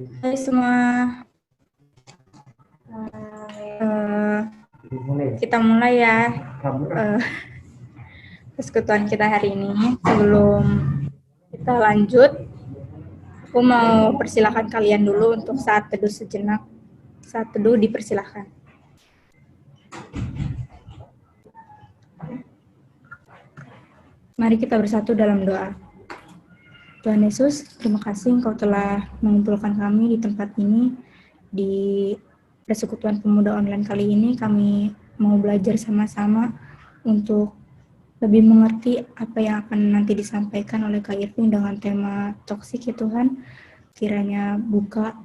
Hai semua, kita mulai ya persekutuan kita hari ini. Sebelum kita lanjut, aku mau persilahkan kalian dulu untuk saat teduh sejenak. Saat teduh dipersilahkan. Mari kita bersatu dalam doa. Tuhan Yesus, terima kasih Engkau telah mengumpulkan kami di tempat ini, di persekutuan pemuda online kali ini. Kami mau belajar sama-sama untuk lebih mengerti apa yang akan nanti disampaikan oleh Kak Irving dengan tema toksik ya Tuhan. Kiranya buka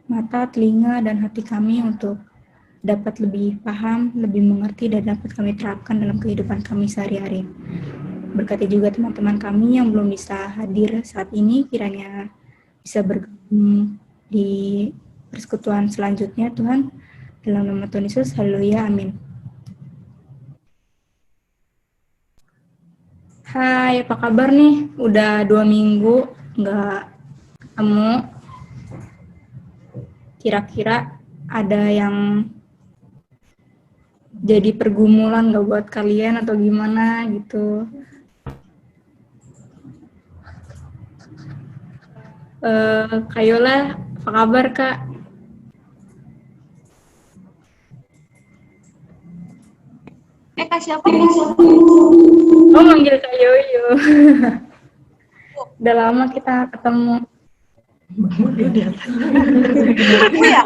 mata, telinga, dan hati kami untuk dapat lebih paham, lebih mengerti, dan dapat kami terapkan dalam kehidupan kami sehari-hari. Berkati juga teman-teman kami yang belum bisa hadir saat ini, kiranya bisa bergabung di persekutuan selanjutnya Tuhan. Dalam nama Tuhan Yesus, haleluya, amin. Hai, apa kabar nih? Udah 2 minggu nggak ketemu. Kira-kira ada yang jadi pergumulan nggak buat kalian atau gimana gitu? Kak Yola, apa kabar Kak? Kak siapa nih? Oh, manggil Kak Yoyo. Udah lama kita ketemu. Ya?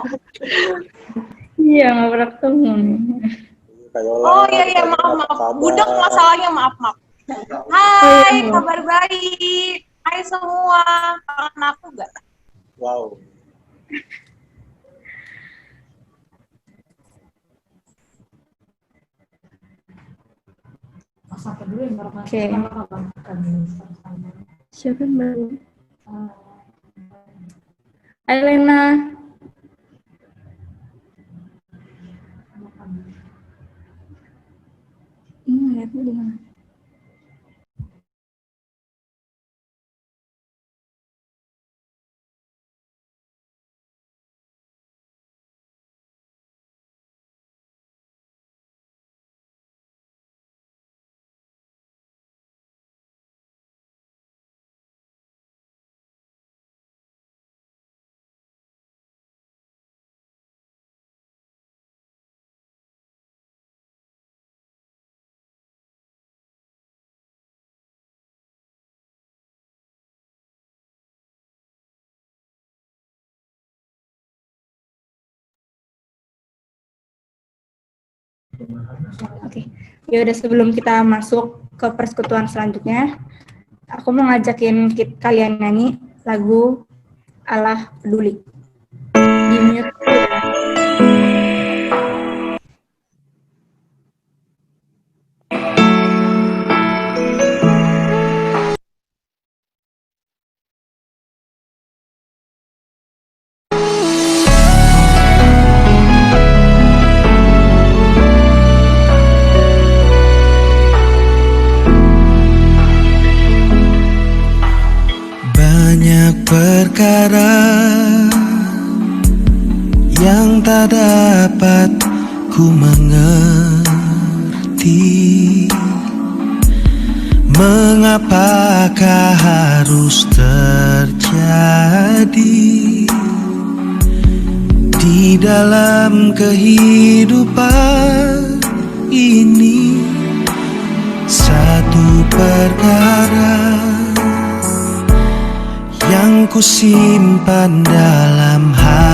Iya, nggak pernah ketemu nih. Oh iya, maaf. Budak masalahnya, maaf. Hai, kabar baik. Hai semua. Kangen aku nggak? Wow. Oke. Siapa yang baru? Hai Lena. Ini ngeliatnya di mana? Oke, ya udah sebelum kita masuk ke persekutuan selanjutnya, aku mau ngajakin kalian nyanyi lagu Allah Peduli. Di mute dulu ya. Banyak perkara yang tak dapat ku mengerti. Mengapakah harus terjadi di dalam kehidupan ini? Satu perkara yang ku simpan dalam hati,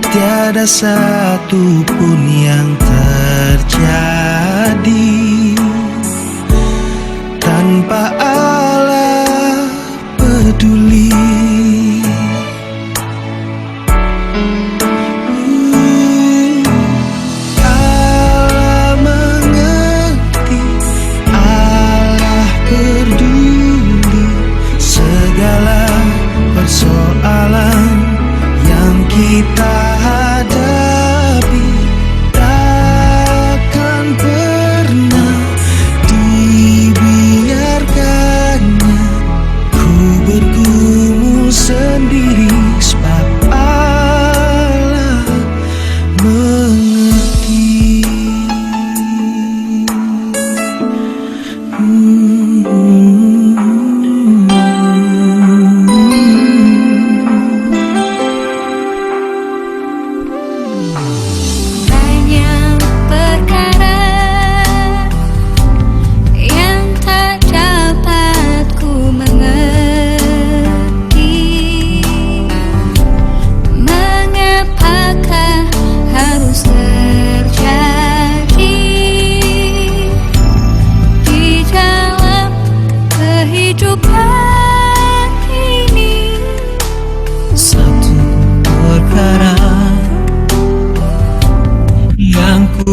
tiada satu pun yang terjadi tanpa Allah peduli. Allah mengerti, Allah peduli segala persoalan yang kita hadapi. Tak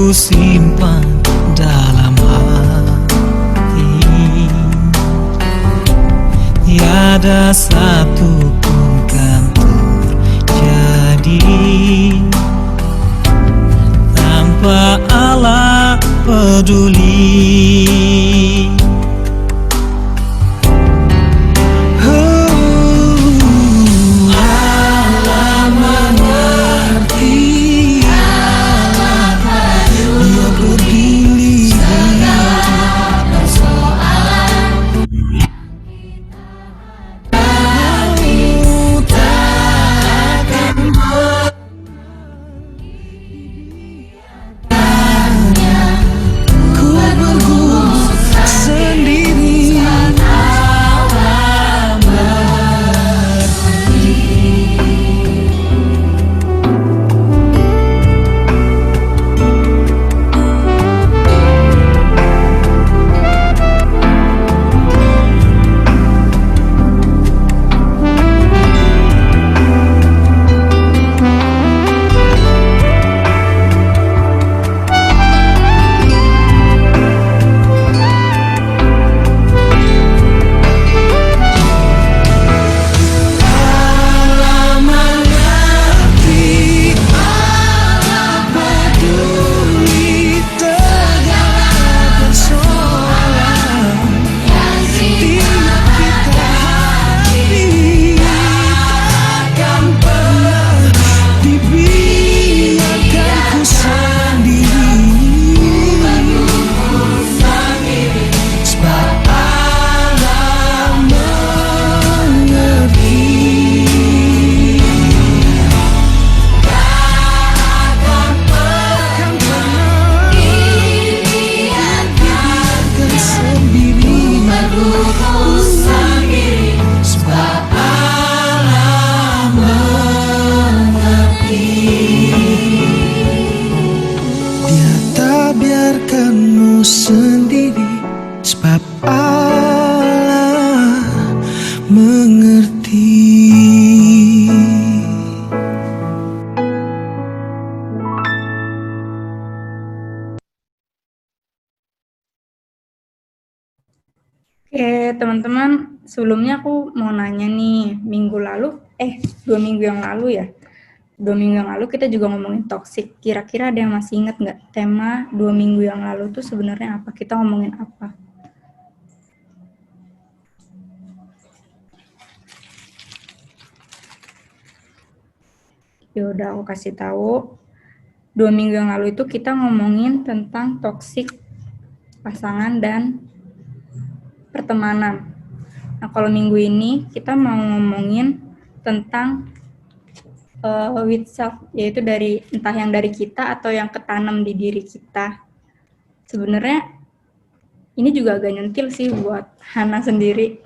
ku simpan dalam hati. Tiada satu pun kan terjadi tanpa Allah peduli. Allah mengerti, Dia peduli segala persoalan. Kamu takkan ku bergumul sendiri. Allah mengerti, Allah peduli segala persoalan yang tiap kita hadapi. Takkan pernah dibiarkan ku sendiri, sebab Allah mengerti. Takkan pernah dibiarkan sendiri, sebab Allah mengerti. Dia tak biarkanmu sendiri, sebab Allah mengerti. Oke, teman-teman, sebelumnya aku mau nanya nih, 2 minggu yang lalu ya, 2 minggu yang lalu kita juga ngomongin toxic. Kira-kira ada yang masih ingat nggak tema 2 minggu yang lalu tuh sebenarnya apa? Kita ngomongin apa? Ya udah aku kasih tahu. 2 minggu yang lalu itu kita ngomongin tentang toxic pasangan dan pertemanan. Nah, kalau minggu ini kita mau ngomongin tentang with self, yaitu dari entah yang dari kita atau yang ketanam di diri kita. Sebenarnya ini juga agak nyentil sih buat Hana sendiri.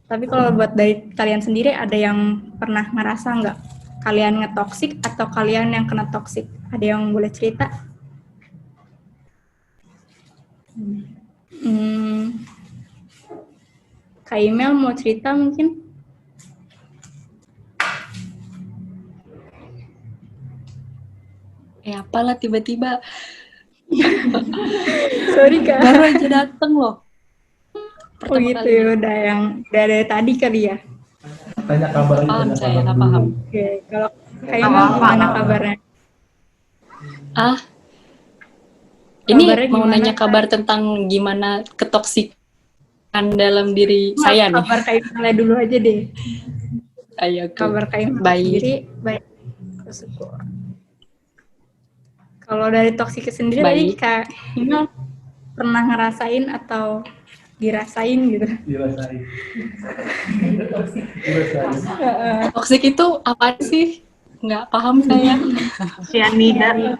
Tapi kalau buat dari kalian sendiri, ada yang pernah ngerasa nggak kalian nge-toxic atau kalian yang kena toxic? Ada yang boleh cerita? Kak Imel mau cerita mungkin? Apalah tiba-tiba. Sorry Kak. Baru aja dateng loh. Oh gitu ya, udah dari tadi kali ya? Tanya kabar aja. Paham saya, nggak paham. Oke, kalau Kak Imel gimana kabarnya? Ini Kabarnya mau gimana, nanya Kak? kabar tentang gimana ketoksikan dalam diri saya nih. Kabar Kak Imel dulu aja deh. Ayo, Kabar Kak Imel baik. sendiri baik. Bersyukur. Kalau dari toksik sendiri tadi Baik. Kak Imel pernah ngerasain atau dirasain gitu? Dirasain. Toksik itu apa sih? Nggak paham saya. Cyanida.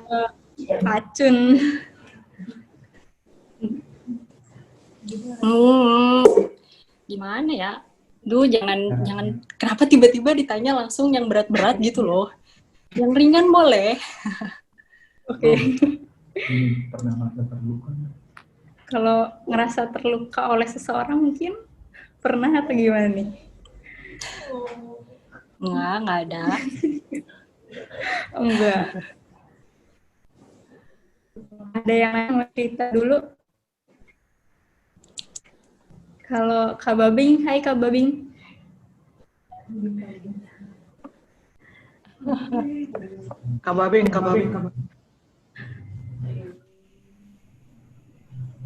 Racun. Gimana ya? Duh, jangan kenapa tiba-tiba ditanya langsung yang berat-berat gitu loh. Yang ringan boleh. Oke. Pernah merasa terluka? Kalau ngerasa terluka oleh seseorang mungkin pernah atau gimana nih? Nggak ada. Enggak. Ada yang mau cerita dulu? Kalau Kak Babing, hai Kak Babing. Kababing.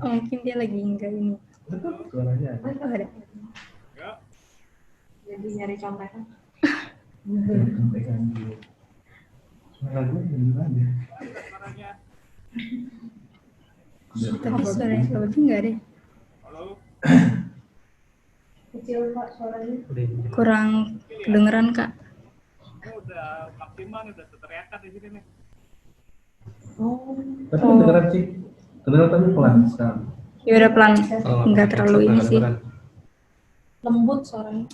Oh, mungkin dia lagi enggak ini. Suaranya ada. Oh, ada. Jadi nyari contekan. Sampaikan dulu. Suara gue gimana ya? Tapi suaranya Kak Babing enggak ada. Kecil Pak suaranya. Kurang kedengeran Kak. Udah maksimal, udah teriakan di sini nih. Tapi kedengeran sih. Kedengeran tapi pelan sekali. Ya udah pelan, enggak terlalu ini sih. Lembut suaranya.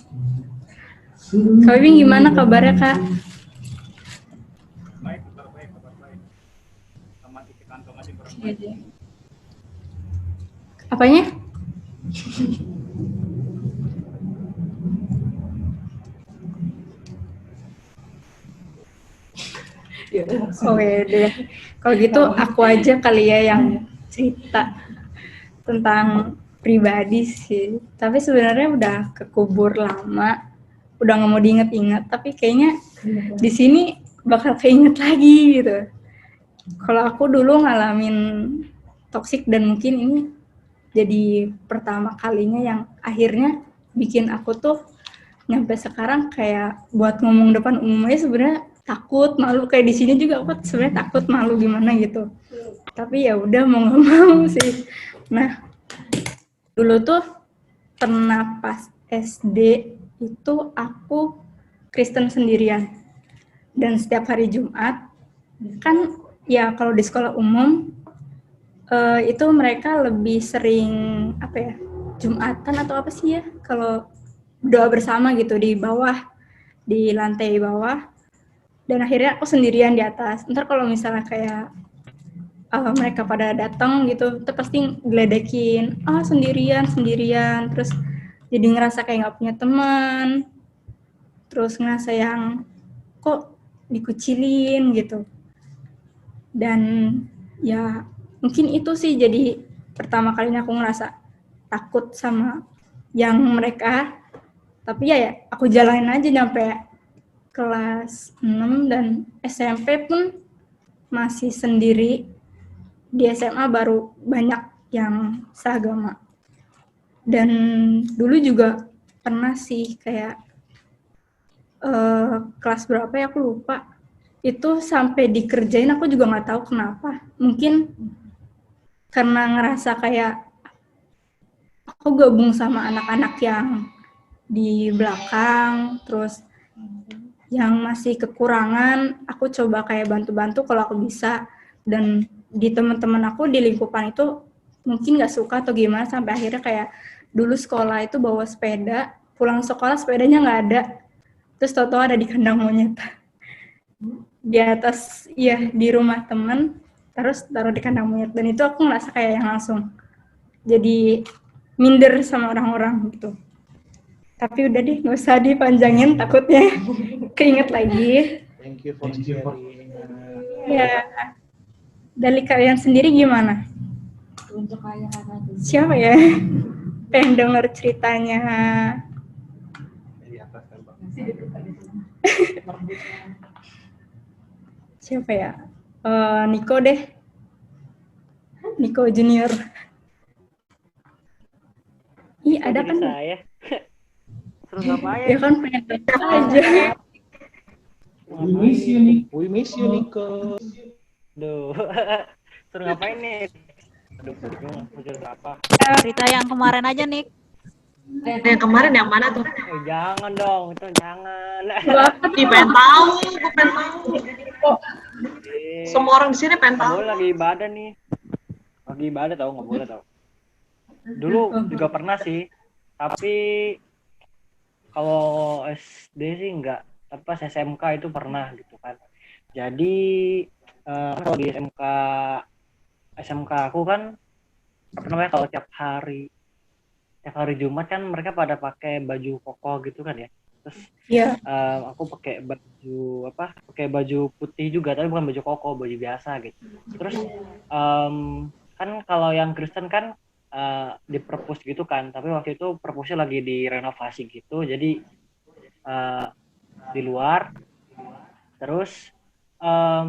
Kak Babing gimana kabarnya Kak? Baik, kabar baik. Sama di kantong aja kurang Iya, baik. iya. Apanya? Oh ya udah. Kalau gitu aku aja kali ya yang cerita tentang pribadi sih. Tapi sebenarnya udah kekubur lama, udah nggak mau diinget-inget. Tapi kayaknya di sini bakal keinget lagi gitu. Kalau aku dulu ngalamin toksik dan mungkin ini jadi pertama kalinya yang akhirnya bikin aku tuh nyampe sekarang kayak buat ngomong depan umum aja sebenarnya takut, malu. Kayak di sini juga aku sebenarnya takut, malu gimana gitu. Tapi ya udah mau nggak mau sih. Nah, dulu tuh pernah pas SD itu aku Kristen sendirian. Dan setiap hari Jumat kan ya kalau di sekolah umum itu mereka lebih sering apa ya? Jumatan atau apa sih ya? Kalau doa bersama gitu di bawah, di lantai bawah. Dan akhirnya aku sendirian di atas. Ntar kalau misalnya kayak mereka pada datang gitu, tuh pasti ngeledekin, sendirian, terus jadi ngerasa kayak nggak punya teman, terus ngerasa yang kok dikucilin gitu. Dan ya mungkin itu sih jadi pertama kalinya aku ngerasa takut sama yang mereka. Tapi ya aku jalanin aja nyampe kelas 6 dan SMP pun masih sendiri. Di SMA baru banyak yang seagama. Dan dulu juga pernah sih kayak kelas berapa ya aku lupa. Itu sampai dikerjain aku juga nggak tahu kenapa. Mungkin karena ngerasa kayak aku gabung sama anak-anak yang di belakang, terus yang masih kekurangan, aku coba kayak bantu-bantu kalau aku bisa. Dan di teman-teman aku di lingkupan itu mungkin nggak suka atau gimana, sampai akhirnya kayak dulu sekolah itu bawa sepeda, pulang sekolah sepedanya nggak ada, terus tau-tau ada di kandang monyet di atas, ya di rumah teman, terus taruh di kandang monyet. Dan itu aku ngerasa kayak yang langsung jadi minder sama orang-orang gitu. Tapi udah deh, nggak usah dipanjangin, takutnya keinget lagi. Thank you for sharing. Ya, dari kalian sendiri gimana? Untuk kayak Siapa ya? Pengen denger ceritanya. Di atas kan, Bang. Siapa ya? Niko deh. Niko Junior. Ih, ada kan? Saya. Terus ngapain? Ya kan pengen denger aja. We miss you, Nico. Duh. Terus ngapain nih? Aduh, bingung mau cerita apa. Cerita yang kemarin aja, Nik. Yang kemarin yang mana tuh? Jangan dong, itu jangan. Ih, pengen tahu, gue pengen tahu. Semua orang di sini pengen Nggak tahu. boleh lagi ibadah nih. Lagi ibadah tau, nggak boleh tau. Dulu juga pernah sih, tapi kalau SD sih nggak. Tapi pas SMK itu pernah gitu kan. Jadi kalau di SMK aku kan apa namanya, kalau tiap hari Jumat kan mereka pada pakai baju koko gitu kan ya. Terus Terus Iya. aku pakai baju putih juga, tapi bukan baju koko, baju biasa gitu. Terus kan kalau yang Kristen kan di perpus gitu kan, tapi waktu itu perpusnya lagi direnovasi gitu, jadi di luar. Terus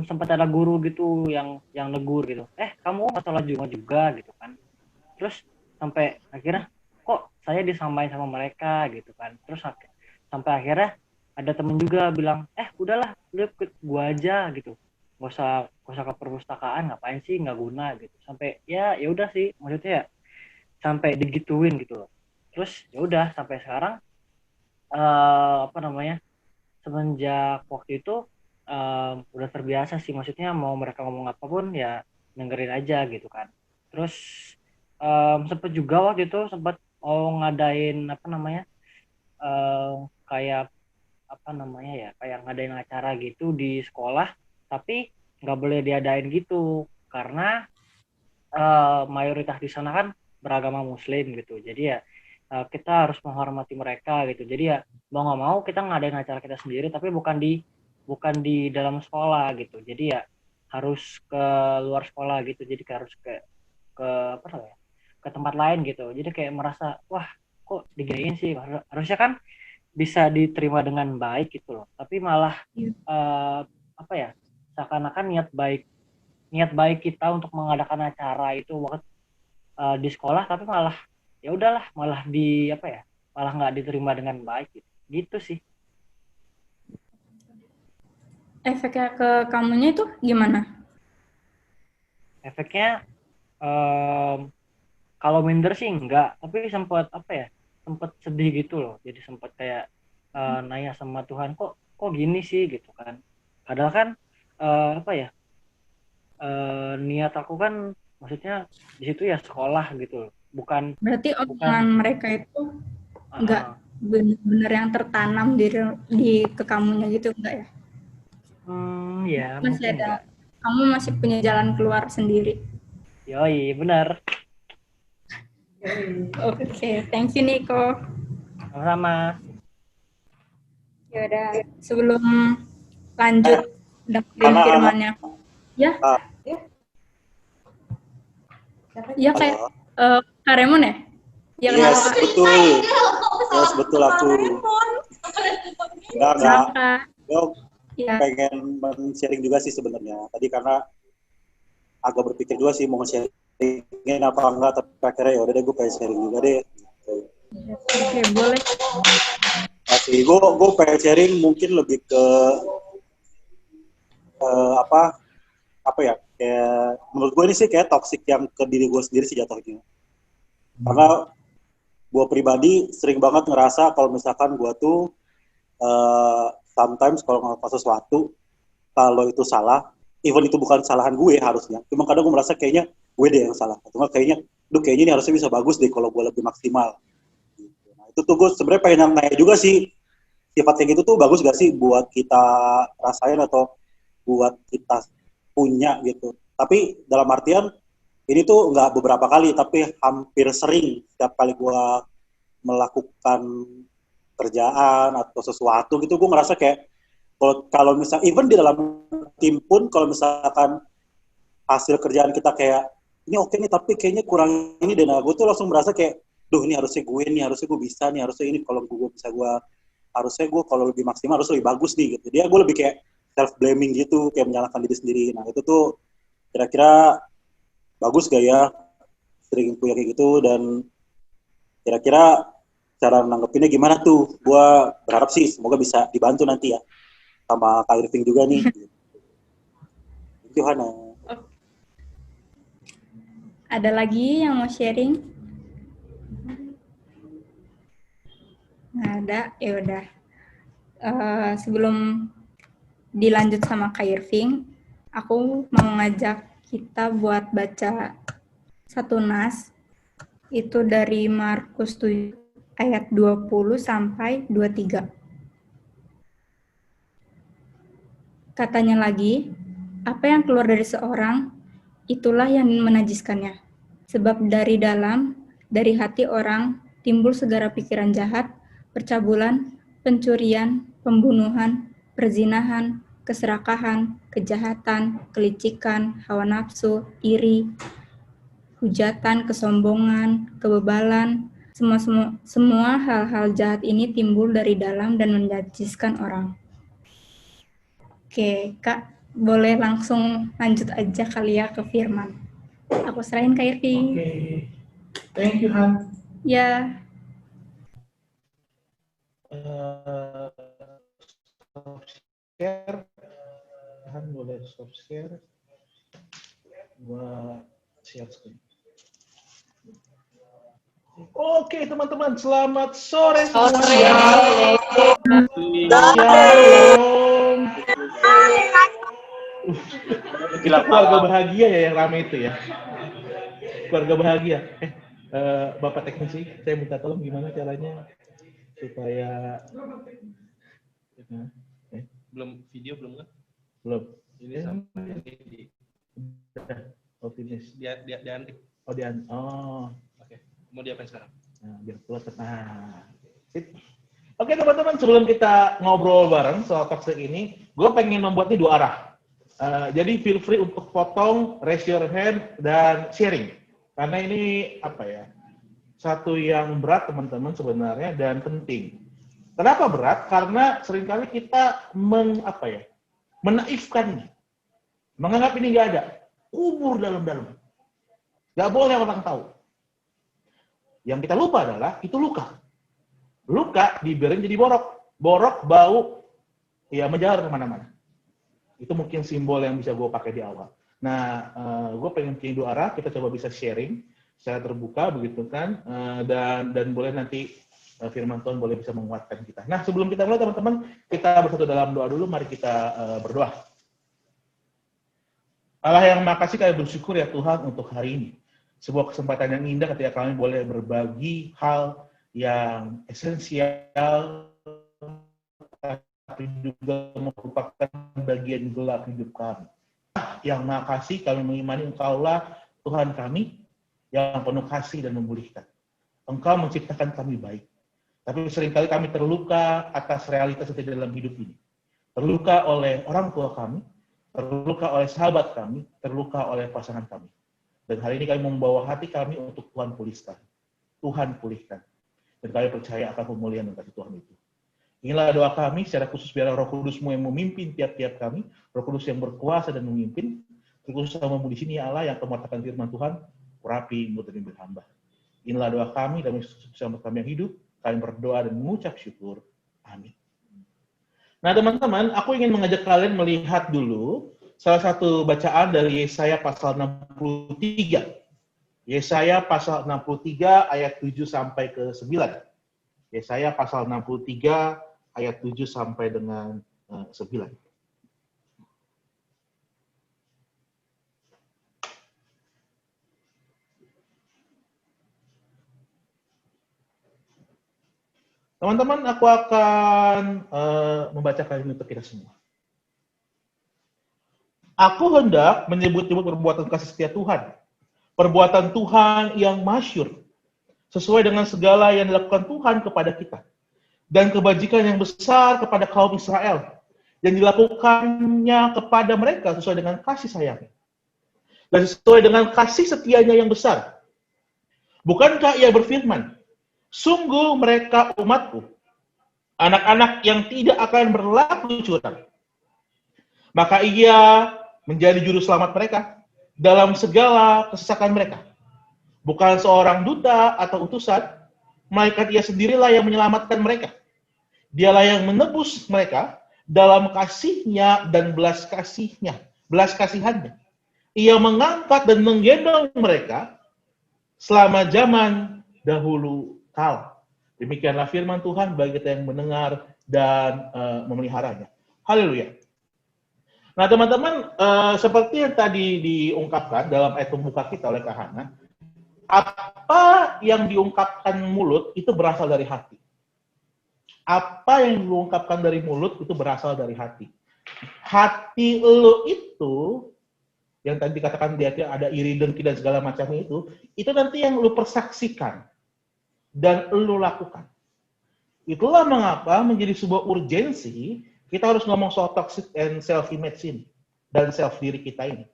sempat ada guru gitu yang negur gitu, kamu nggak sholat Jumat juga gitu kan. Terus sampai akhirnya kok saya disamain sama mereka gitu kan. Terus sampai akhirnya ada temen juga bilang, udahlah lu ikut gua aja gitu, nggak usah ke perpustakaan, ngapain sih, nggak guna gitu. Sampai ya udah sih, maksudnya ya sampai digituin gitu loh. Terus ya udah sampai sekarang semenjak waktu itu udah terbiasa sih, maksudnya mau mereka ngomong apapun ya dengerin aja gitu kan. Terus sempet juga waktu itu mau ngadain kayak kayak ngadain acara gitu di sekolah, tapi nggak boleh diadain gitu karena mayoritas di sana kan beragama Muslim gitu. Jadi ya kita harus menghormati mereka gitu. Jadi ya mau nggak mau kita ngadain acara kita sendiri, tapi bukan di dalam sekolah gitu. Jadi ya harus ke luar sekolah gitu. Jadi harus ke tempat lain gitu. Jadi kayak merasa, wah kok diginiin sih, harusnya kan bisa diterima dengan baik gitu loh. Tapi malah seakan-akan niat baik kita untuk mengadakan acara itu di sekolah, tapi malah ya udahlah, malah malah nggak diterima dengan baik gitu sih. Efeknya ke kamunya itu gimana? Efeknya kalau minder sih enggak, tapi sempat sedih gitu loh. Jadi sempat kayak nanya sama Tuhan, kok gini sih gitu kan. Padahal kan niat aku kan maksudnya di situ ya sekolah gitu loh. Berarti omongan mereka itu enggak benar-benar yang tertanam di ke kamunya gitu, enggak ya? Ya Masih ada, enggak. kamu masih punya jalan keluar sendiri. Yoi, benar. Oke, thank you Niko. Sama-sama. Ya udah, sebelum lanjut dengerin firmannya. Ya? Ya kayak Kak Remon ya? Ya, yes, betul. Yes, betul aku. Enggak. Gue pengen men-sharing juga sih sebenarnya. Tadi karena agak berpikir juga sih mau sharingin apa enggak, tapi akhirnya ya udah deh gue pengen sharing juga deh. Oke, boleh. Masih gue pengen sharing mungkin lebih ke kayak menurut gue ini sih kayak toxic yang ke diri gue sendiri sih jatuhnya. Karena gue pribadi sering banget ngerasa kalau misalkan gue tuh sometimes kalau ngelakuin sesuatu, kalau itu salah, even itu bukan kesalahan gue harusnya, cuma kadang gue merasa kayaknya gue deh yang salah, atau kayaknya ini harusnya bisa bagus deh kalau gue lebih maksimal. Nah, itu tuh gue sebenarnya pengen nanya juga sih, sifat kayak gitu tuh bagus gak sih buat kita rasain atau buat kita punya gitu. Tapi dalam artian ini tuh nggak beberapa kali, tapi hampir sering setiap kali gue melakukan kerjaan atau sesuatu gitu, gue ngerasa kayak kalau misalnya even di dalam tim pun kalau misalkan hasil kerjaan kita kayak ini oke nih tapi kayaknya kurang ini, dan gue tuh langsung merasa kayak ini harusnya gue bisa nih, harusnya ini kalau gue bisa harusnya gue kalau lebih maksimal harus lebih bagus nih gitu. Dia gue lebih kayak self blaming gitu, kayak menyalahkan diri sendiri. Nah itu tuh kira-kira bagus gak ya sering punya kayak gitu, dan kira-kira cara nanggepinnya gimana tuh? Gue berharap sih semoga bisa dibantu nanti ya sama Kak Irving juga nih. Thank you, Hana. Ada lagi yang mau sharing? Nggak ada, ya udah. Sebelum dilanjut sama Kak Irving, aku mau ngajak kita buat baca satu nas. Itu dari Markus 7 ayat 20 sampai 23. Katanya lagi, apa yang keluar dari seorang, itulah yang menajiskannya. Sebab dari hati orang, timbul segala pikiran jahat, percabulan, pencurian, pembunuhan, perzinahan, keserakahan, kejahatan, kelicikan, hawa nafsu, iri, hujatan, kesombongan, kebebalan, semua hal-hal jahat ini timbul dari dalam dan menajiskan orang. Oke, Kak, boleh langsung lanjut aja kali ya ke firman. Aku serahin Kak Irvi. Oke. Thank you, Han. Ya. Stop share. Han boleh stop share. Gua share screen. Oke, teman-teman, selamat sore. Shalom. Keluarga bahagia ya yang ramai itu ya. Keluarga bahagia. Bapak teknisi, saya minta tolong gimana caranya supaya Belum video belum kan? belum. Ini sama ini. Optimis. Dia Oke. Mau diapain sekarang? Nah, biar keluar tenang. Oke teman-teman, sebelum kita ngobrol bareng soal toxic ini, gue pengen membuat ini 2 arah. Jadi feel free untuk potong, raise your hand, dan sharing. Karena ini apa ya? Satu yang berat teman-teman sebenarnya dan penting. Kenapa berat? Karena seringkali kita menaifkan, menganggap ini nggak ada, kubur dalam-dalam. Nggak boleh orang tahu. Yang kita lupa adalah itu luka. Luka dibiarin jadi borok. Borok, bau, ya menjalar kemana-mana. Itu mungkin simbol yang bisa gue pakai di awal. Nah, gue pengen bikin 2 arah, kita coba bisa sharing secara terbuka begitu kan, dan boleh nanti firman Tuhan boleh bisa menguatkan kita. Nah, sebelum kita mulai teman-teman, kita bersatu dalam doa dulu, mari kita berdoa. Allah yang makasih, kami bersyukur ya Tuhan untuk hari ini. Sebuah kesempatan yang indah ketika kami boleh berbagi hal yang esensial, tapi juga merupakan bagian gelap hidup kami. Yang makasih, kami mengimani Engkau-lah Tuhan kami yang penuh kasih dan memulihkan. Engkau menciptakan kami baik. Tapi seringkali kami terluka atas realitas yang dalam hidup ini. Terluka oleh orang tua kami, terluka oleh sahabat kami, terluka oleh pasangan kami. Dan hari ini kami membawa hati kami untuk Tuhan pulihkan. Tuhan pulihkan. Dan kami percaya akan pemulihan dan kasih Tuhan itu. Inilah doa kami secara khusus biar Roh Kudus-Mu yang memimpin tiap-tiap kami, Roh Kudus yang berkuasa dan memimpin, terkhusus sama di sini ya Allah yang kematakan firman Tuhan, urapi mulut dan bibir hamba. Inilah doa kami, dan bersama kami yang hidup, kami berdoa dan mengucap syukur. Amin. Nah teman-teman, aku ingin mengajak kalian melihat dulu salah satu bacaan dari Yesaya pasal 63. Yesaya pasal 63 ayat 7 sampai ke 9. Yesaya pasal 63 ayat 7 sampai dengan 9. Teman-teman, aku akan membacakan ini untuk kita semua. Aku hendak menyebut-nyebut perbuatan kasih setia Tuhan, perbuatan Tuhan yang masyhur, sesuai dengan segala yang dilakukan Tuhan kepada kita, dan kebajikan yang besar kepada kaum Israel, yang dilakukannya kepada mereka sesuai dengan kasih sayangnya, dan sesuai dengan kasih setianya yang besar. Bukankah ia berfirman, sungguh mereka umatku, anak-anak yang tidak akan berlaku curang. Maka ia menjadi juru selamat mereka dalam segala kesesakan mereka. Bukan seorang duta atau utusan, melainkan ia sendirilah yang menyelamatkan mereka. Dialah yang menebus mereka dalam kasihnya dan belas kasihannya. Ia mengangkat dan menggendong mereka selama zaman dahulu kala. Demikianlah firman Tuhan bagi kita yang mendengar dan memeliharanya. Haleluya. Nah teman-teman, seperti yang tadi diungkapkan dalam ayat pembuka kita oleh Kak Hana, apa yang diungkapkan mulut itu berasal dari hati. Apa yang diungkapkan dari mulut itu berasal dari hati. Hati lo itu, yang tadi dikatakan dia ada iri, dengki, dan segala macamnya itu nanti yang lo persaksikan dan lo lakukan. Itulah mengapa menjadi sebuah urgensi kita harus ngomong soal toxic and self-image ini dan self diri kita ini.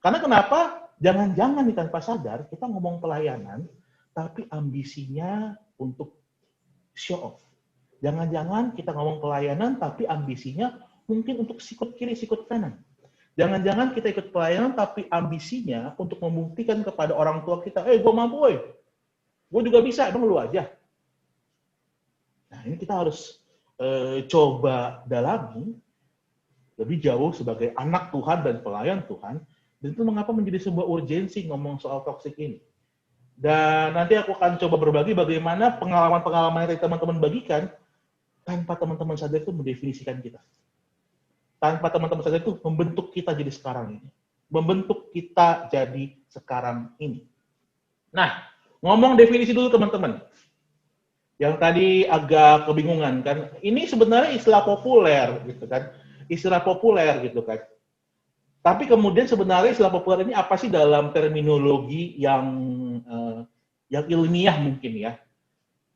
Karena kenapa? Jangan-jangan nih tanpa sadar kita ngomong pelayanan, tapi ambisinya untuk show off. Jangan-jangan kita ngomong pelayanan, tapi ambisinya mungkin untuk sikut kiri, sikut kanan. Jangan-jangan kita ikut pelayanan, tapi ambisinya untuk membuktikan kepada orang tua kita, gue mampu, gue juga bisa, emang lu aja. Nah, ini kita harus coba dalami lebih jauh sebagai anak Tuhan dan pelayan Tuhan. Dan itu mengapa menjadi sebuah urgensi ngomong soal toksik ini. Dan nanti aku akan coba berbagi bagaimana pengalaman-pengalaman yang teman-teman bagikan tanpa teman-teman sadar itu mendefinisikan kita. Tanpa teman-teman sadar itu membentuk kita jadi sekarang ini. Membentuk kita jadi sekarang ini. Nah, ngomong definisi dulu teman-teman. Yang tadi agak kebingungan kan. Ini sebenarnya istilah populer gitu kan. Istilah populer gitu kan. Tapi kemudian sebenarnya istilah populer ini apa sih dalam terminologi yang ilmiah mungkin ya.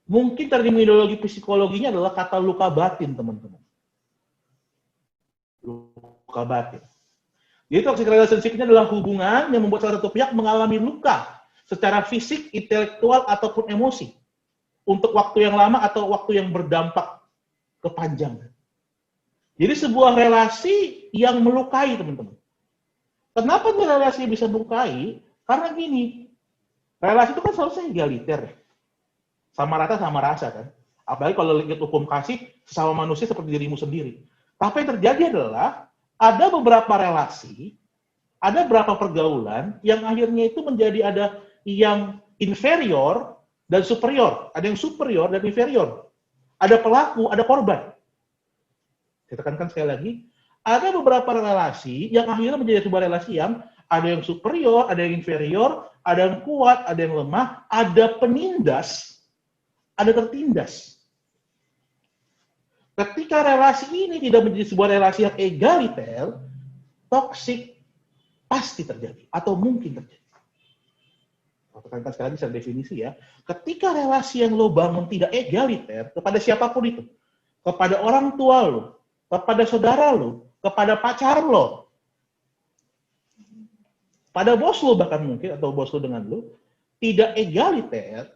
Mungkin terminologi psikologinya adalah kata luka batin, teman-teman. Luka batin. Jadi toxic relationship ini adalah hubungan yang membuat salah satu pihak mengalami luka secara fisik, intelektual, ataupun emosi. Untuk waktu yang lama atau waktu yang berdampak kepanjangan. Jadi sebuah relasi yang melukai, teman-teman. Kenapa relasi bisa melukai? Karena gini, relasi itu kan seharusnya egaliter. Sama rata sama rasa kan. Apalagi kalau lihat hukum kasih, sesama manusia seperti dirimu sendiri. Tapi yang terjadi adalah, ada beberapa relasi, ada beberapa pergaulan, yang akhirnya itu menjadi ada yang inferior, dan superior. Ada yang superior dan inferior. Ada pelaku, ada korban. Saya tekankan sekali lagi, ada beberapa relasi yang akhirnya menjadi sebuah relasi yang ada yang superior, ada yang inferior, ada yang kuat, ada yang lemah, ada penindas, ada tertindas. Ketika relasi ini tidak menjadi sebuah relasi yang egaliter, toksik pasti terjadi atau mungkin terjadi. Tekankan sekali lagi secara definisi ya. Ketika relasi yang lo bangun tidak egaliter kepada siapapun itu, kepada orang tua lo, kepada saudara lo, kepada pacar lo, pada bos lo bahkan mungkin atau bos lo dengan lo, tidak egaliter,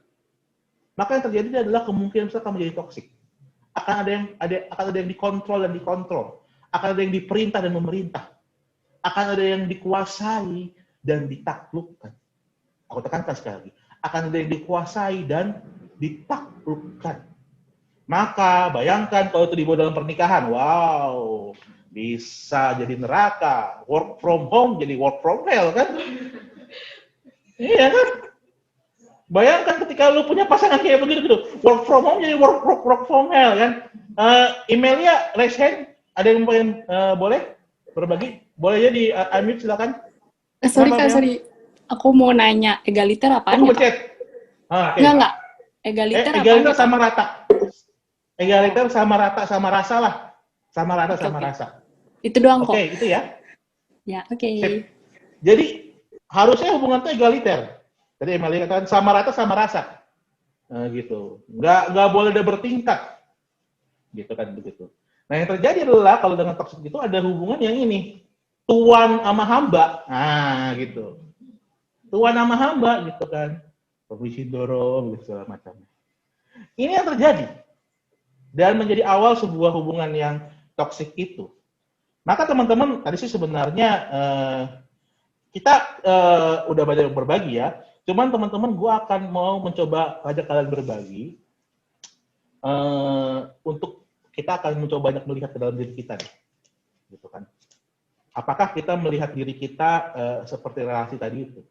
maka yang terjadi adalah kemungkinan besar akan menjadi toksik. Akan ada yang dikontrol dan dikontrol, akan ada yang diperintah dan memerintah, akan ada yang dikuasai dan ditaklukkan. Aku tekankan sekali lagi, akan ada yang dikuasai dan ditaklukkan. Maka bayangkan kalau itu dibawa dalam pernikahan, wow, bisa jadi neraka, work from home jadi work from hell kan? Iya kan? Bayangkan ketika lu punya pasangan kayak begitu gitu, work from home jadi work from hell kan? Emailnya raise hand, ada yang pengen boleh berbagi? Boleh ya di unmute silakan. Sorry Kak, sorry. Aku mau nanya, egaliter apaan? Aku pencet. Okay. Enggak. Egaliter apaan? Egaliter sama rata. Egaliter sama rata, sama rasa lah. Sama rata, sama rasa. Itu doang kok. Oke, itu ya. Ya, oke. Jadi, harusnya hubungan itu egaliter. Tadi Emilia katakan sama rata, sama rasa. Nah, gitu. Nggak boleh ada bertingkat. Gitu kan, begitu. Nah, yang terjadi adalah, kalau dengan toksik itu ada hubungan yang ini. Tuan sama hamba. Nah, gitu. Tuan nama hamba gitu kan, permisi dorong gitu segala macamnya. Ini yang terjadi dan menjadi awal sebuah hubungan yang toksik itu. Maka teman-teman tadi sih sebenarnya kita udah banyak berbagi ya. Cuman teman-teman gue akan mau mencoba ajak kalian berbagi untuk kita akan mencoba banyak melihat ke dalam diri kita, gitu kan. Apakah kita melihat diri kita seperti relasi tadi itu?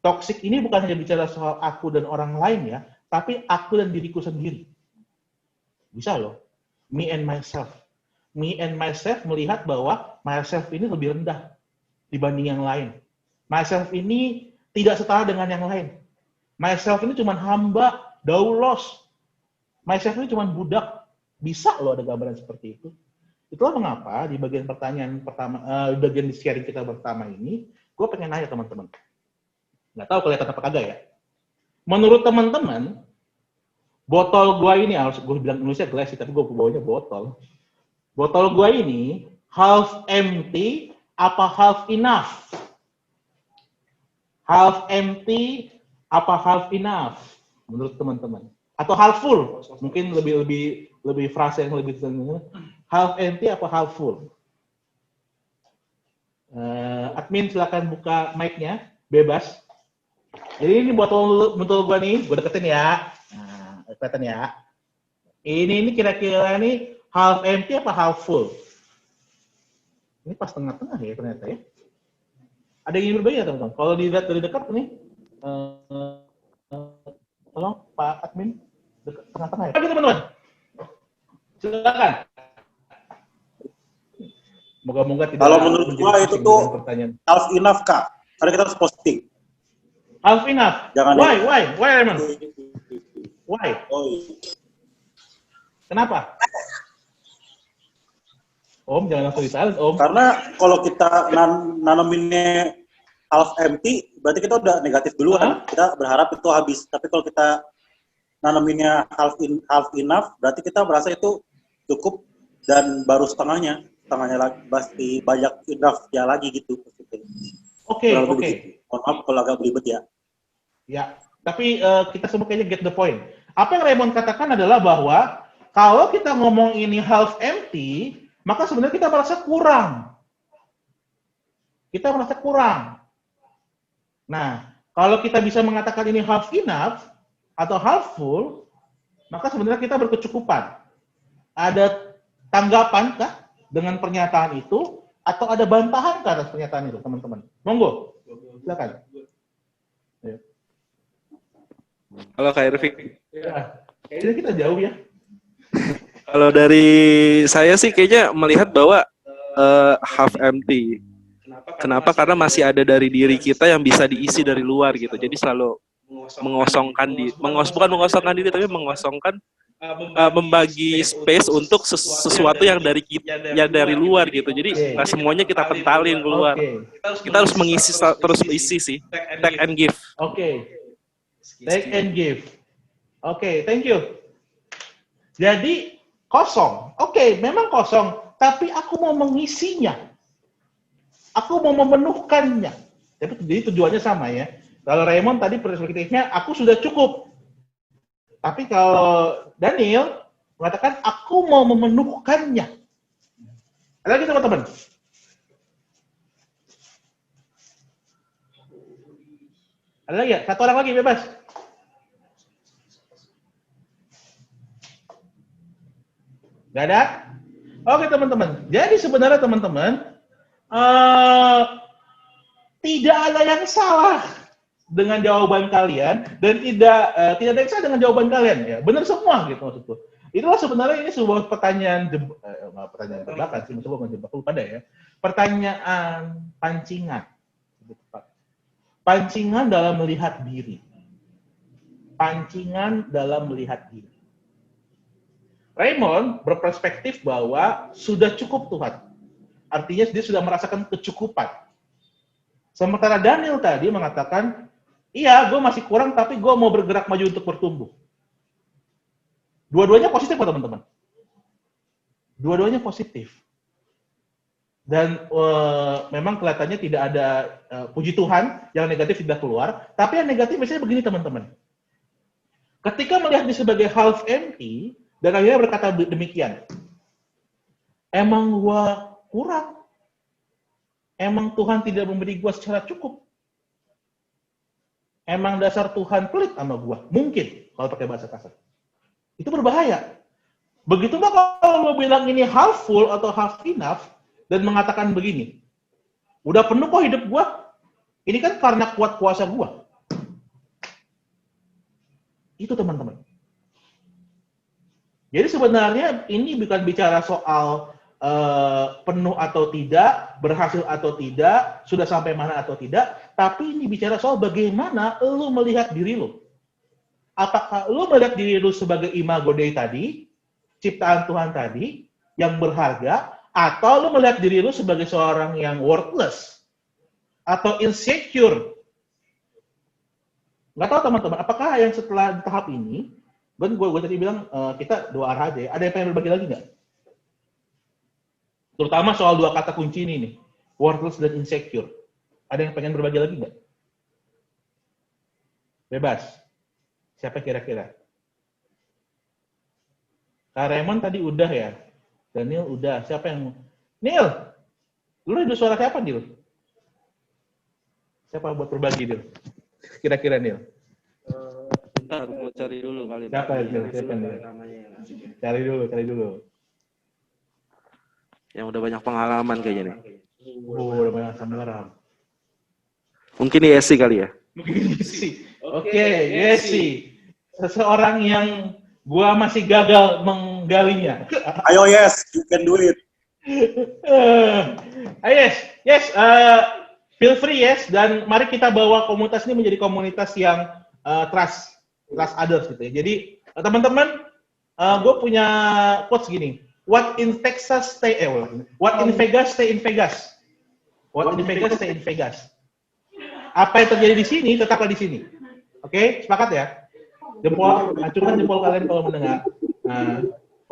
Toksik ini bukan hanya bicara soal aku dan orang lain ya, tapi aku dan diriku sendiri. Bisa loh. Me and myself. Me and myself melihat bahwa myself ini lebih rendah dibanding yang lain. Myself ini tidak setara dengan yang lain. Myself ini cuma hamba, daulos. Myself ini cuma budak. Bisa loh ada gambaran seperti itu. Itulah mengapa di bagian pertanyaan pertama, bagian sharing kita pertama ini, gue pengen nanya teman-teman. Nggak tahu kelihatan apa kagak ya. Menurut teman-teman, botol gua ini, harus gue bilang Indonesia gelas sih, tapi gue bawanya botol. Botol gua ini half empty apa half enough? Half empty apa half enough menurut teman-teman? Atau half full? Mungkin lebih frase yang lebih half empty apa half full? Admin silakan buka mic-nya, bebas. Jadi ini botol gua nih, gua deketin ya. Nah, kelihatan ya. Ini kira-kira nih half empty apa half full? Ini pas tengah-tengah ya ternyata ya. Ada yang ingin berbeda ya teman-teman? Kalau dilihat dari dekat nih, tolong Pak Admin, dekat tengah-tengah ya. Oke teman-teman, silakan. Moga-moga tidak. Kalau menurut gua itu tuh half enough Kak, karena kita harus posting. Half enough. Jangan why Raymond? Why? Kenapa? Om, jangan langsung di-silent, Om. Karena kalau kita nanaminnya half empty, berarti kita udah negatif duluan. Kita berharap itu habis. Tapi kalau kita nanaminnya half enough, berarti kita merasa itu cukup dan baru setengahnya lagi, pasti banyak enough ya lagi gitu. Oke. Mohon maaf kalau agak belibet ya. Ya, tapi kita semua kayaknya get the point. Apa yang Raymond katakan adalah bahwa kalau kita ngomong ini half empty, maka sebenarnya kita merasa kurang. Kita merasa kurang. Nah, kalau kita bisa mengatakan ini half enough atau half full, maka sebenarnya kita berkecukupan. Ada tanggapan kah dengan pernyataan itu, atau ada bantahan ke atas pernyataan itu, teman-teman? Monggo, silakan. Halo Kak Irving. Ya, kayaknya kita jauh ya. Kalau dari saya sih kayaknya melihat bahwa half empty. Kenapa? Karena masih ada dari diri kita yang bisa diisi dari luar gitu. Jadi selalu mengosongkan diri, bukan mengosongkan diri, tapi mengosongkan membagi space untuk sesuatu yang dari kita, yang dari luar gitu. Jadi nggak semuanya kita pentalin keluar. Kita harus mengisi, terus isi sih. Take and give. Take and give. Thank you. Jadi kosong. Memang kosong, tapi aku mau mengisinya. Aku mau memenuhkannya. Jadi tujuannya sama ya. Kalau Raymond tadi perspektifnya, aku sudah cukup. Tapi kalau Daniel mengatakan, aku mau memenuhkannya. Ada lagi teman-teman? Ada lagi ya? Satu orang lagi bebas. Gak ada? Oke teman-teman. Jadi sebenarnya teman-teman, tidak ada yang salah dengan jawaban kalian dan tidak ada yang salah dengan jawaban kalian ya. Benar semua gitu maksudku. Itulah sebenarnya ini sebuah pertanyaan pertanyaan jebakan sih, maksudku menjebak lupa deh ya. Pertanyaan pancingan. Pancingan dalam melihat diri. Pancingan dalam melihat diri. Raymond berperspektif bahwa sudah cukup Tuhan. Artinya dia sudah merasakan kecukupan. Sementara Daniel tadi mengatakan, iya, gue masih kurang, tapi gue mau bergerak maju untuk bertumbuh. Dua-duanya positif, teman-teman. Dua-duanya positif. Dan memang kelihatannya tidak ada puji Tuhan, yang negatif tidak keluar. Tapi yang negatif biasanya begini, teman-teman. Ketika melihat dia sebagai half empty, dan akhirnya berkata demikian, emang gue kurang. Emang Tuhan tidak memberi gue secara cukup. Emang dasar Tuhan pelit sama gue. Mungkin, kalau pakai bahasa kasar. Itu berbahaya. Begitu kalau lo bilang ini half full atau half enough, dan mengatakan begini, udah penuh kok hidup gue, ini kan karena kuat kuasa gue. Itu teman-teman. Jadi sebenarnya ini bukan bicara soal penuh atau tidak, berhasil atau tidak, sudah sampai mana atau tidak, tapi ini bicara soal bagaimana lu melihat diri lu. Apakah lu melihat diri lu sebagai imago Dei tadi, ciptaan Tuhan tadi, yang berharga, atau lu melihat diri lu sebagai seorang yang worthless, atau insecure. Nggak tahu teman-teman, apakah yang setelah tahap ini, Gue tadi bilang kita dua arah aja ya. Ada yang pengen berbagi lagi nggak? Terutama soal dua kata kunci ini nih, worthless dan insecure. Ada yang pengen berbagi lagi nggak? Bebas. Siapa kira-kira? Kak Raymond tadi udah ya? Daniel udah. Siapa yang... Neil! Lu ada suara siapa, Neil? Siapa buat berbagi, Neil? Kira-kira, Neil? Bentar, mau cari dulu kali. Siapa, Neil? Siapa, Neil? Cari dulu. Yang udah banyak pengalaman kayaknya nih. Udah banyak pengalaman. Mungkin Yesi kali ya? Mungkin Yesi. Oke, Yesi. Seseorang yang gua masih gagal menggalinya. Ayo Yes, you can do it. Yes, feel free Yes, dan mari kita bawa komunitas ini menjadi komunitas yang trust others gitu ya. Jadi teman-teman, gue punya quotes gini. What in Vegas, stay in Vegas. What in Vegas, stay in Vegas. Apa yang terjadi di sini, tetaplah di sini. Oke, sepakat ya? Acungkan jempol kalian kalau mendengar.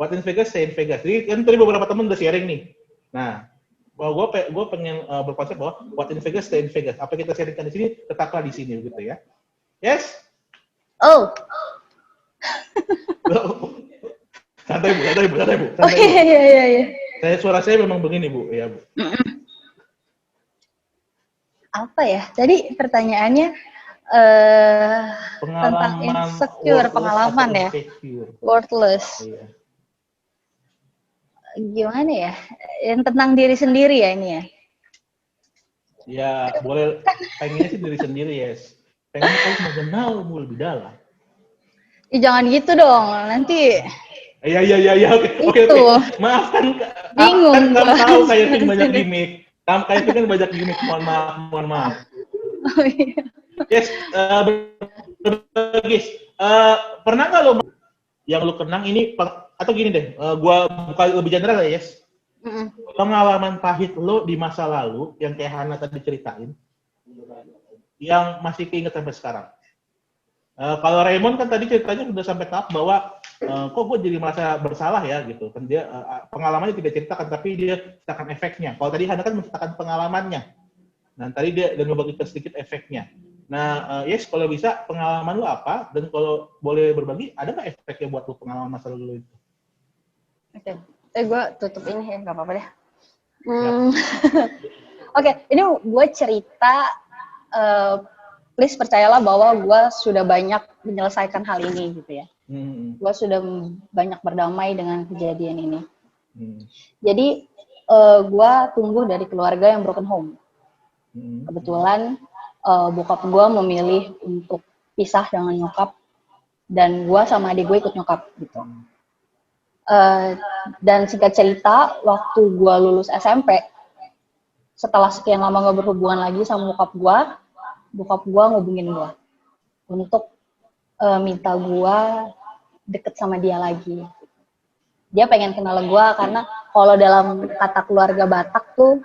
What in Vegas, stay in Vegas. Jadi kan tadi beberapa teman udah sharing nih. Nah, gue pengen berkonsep bahwa what in Vegas, stay in Vegas. Apa yang kita sharingkan di sini, tetaplah di sini, gitu ya. Yes? Oh. Santai bu. Oh iya. Suara saya memang begini bu, ya bu. Apa ya? Tadi pertanyaannya tentang insecure, pengalaman ya, worthless. Iya. Gimana ya? Yang tentang diri sendiri ya ini ya? Ya boleh, pengennya sih diri sendiri Yes. Pengen kau mengenalmu lebih dalam. Jangan gitu dong, nanti. Iya. Oke. Maafkan. Bingung. Kamu tahu kayak itu banyak gimmick. Mohon maaf. Oh iya. Yes, guys, pernah nggak lo yang lo kenang ini atau gini deh, gua buka lebih general ya, Yes. Pengalaman pahit lo di masa lalu yang kayak Hana tadi ceritain, yang masih keinget sampai sekarang. Kalau Raymond kan tadi ceritanya sudah sampai tahap bahwa kok gue jadi merasa bersalah ya gitu kan, dia pengalamannya tidak ceritakan tapi dia ceritakan efeknya. Kalau tadi Hana kan menceritakan pengalamannya, nah tadi dia dan membagikan sedikit efeknya. Nah Yes, kalau bisa pengalaman lo apa, dan kalau boleh berbagi ada nggak efeknya buat lo pengalaman masa lalu itu? Oke, gue tutup ini ya, nggak apa-apa deh. Oke, ini gue cerita. Please percayalah bahwa gue sudah banyak menyelesaikan hal ini gitu ya. Gue sudah banyak berdamai dengan kejadian ini. Jadi gue tumbuh dari keluarga yang broken home. Kebetulan bokap gue memilih untuk pisah dengan nyokap, dan gue sama adik gue ikut nyokap gitu. Dan singkat cerita, waktu gue lulus SMP, setelah sekian lama gak berhubungan lagi sama bokap gue ngubungin gue untuk minta gue deket sama dia lagi. Dia pengen kenal gue karena kalau dalam kata keluarga Batak tuh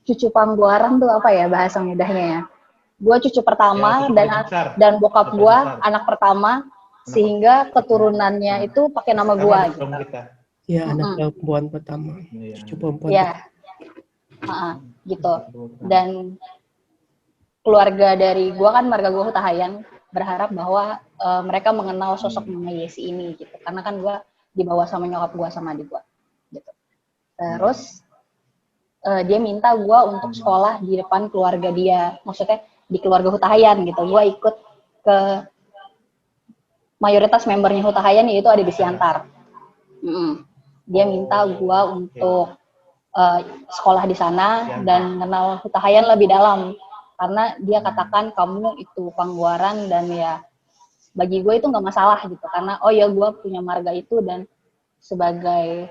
cucu pangguaran tuh apa ya bahasa mudahnya ya. Gue cucu pertama ya, dan bokap gue anak pertama, sehingga keturunannya itu pakai nama gue gitu. Ya, anak perempuan pertama, cucu perempuan. Ya, gitu. Dan keluarga dari gue kan marga gue Hutahayan, berharap bahwa mereka mengenal sosok Mama Yesi ini gitu, karena kan gue dibawa sama nyokap gue sama adik gue gitu. Terus dia minta gue untuk sekolah di depan keluarga dia, maksudnya di keluarga Hutahayan gitu. Gue ikut ke mayoritas membernya Hutahayan, yaitu ada di Siantar. Dia minta gue untuk sekolah di sana dan kenal Hutahayan lebih dalam. Karena dia katakan kamu itu pangguaran, dan ya bagi gue itu nggak masalah gitu, karena oh ya gue punya marga itu, dan sebagai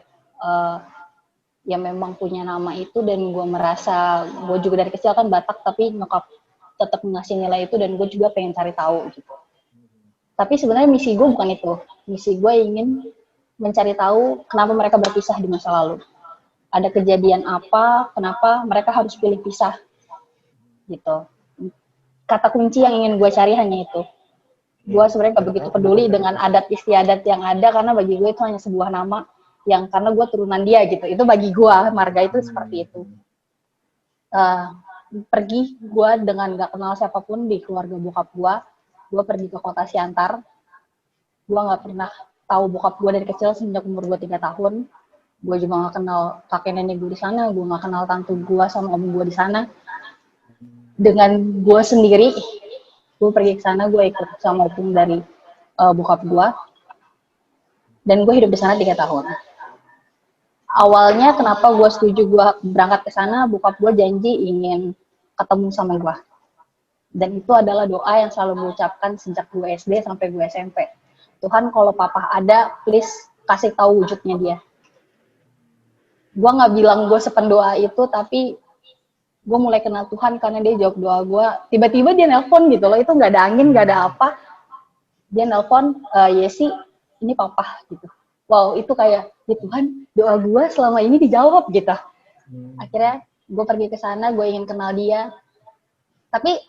ya memang punya nama itu, dan gue merasa gue juga dari kecil kan Batak, tapi nyokap tetap ngasih nilai itu, dan gue juga pengen cari tahu gitu. Tapi sebenarnya misi gue bukan itu. Misi gue ingin mencari tahu kenapa mereka berpisah di masa lalu. Ada kejadian apa, kenapa mereka harus pilih pisah gitu. Kata kunci yang ingin gue cari hanya itu. Gue sebenarnya gak begitu peduli dengan adat istiadat yang ada, karena bagi gue itu hanya sebuah nama yang karena gue turunan dia gitu. Itu bagi gue marga itu seperti itu. Pergi gue dengan gak kenal siapapun di keluarga bokap gue pergi ke kota Siantar. Gue gak pernah tahu bokap gue dari kecil sejak umur gue 3 tahun. Gue juga gak kenal kakek nenek gue di sana, gue gak kenal tante gue sama om gue di sana. Dengan gue sendiri, gue pergi ke sana, gue ikut sama opung dari bokap gue, dan gue hidup di sana 3 tahun. Awalnya kenapa gue setuju gue berangkat ke sana, bokap gue janji ingin ketemu sama gue. Dan itu adalah doa yang selalu gue ucapkan sejak gue SD sampai gue SMP. Tuhan, kalau papa ada, please kasih tahu wujudnya dia. Gue nggak bilang gue sependoa itu, tapi gue mulai kenal Tuhan karena dia jawab doa gue. Tiba-tiba dia nelpon gitu loh, itu nggak ada angin, nggak ada apa. Dia nelpon, Yesi, ini papa gitu. Wow, itu kayak, ya Tuhan, doa gue selama ini dijawab gitu. Akhirnya gue pergi ke sana, gue ingin kenal dia. Tapi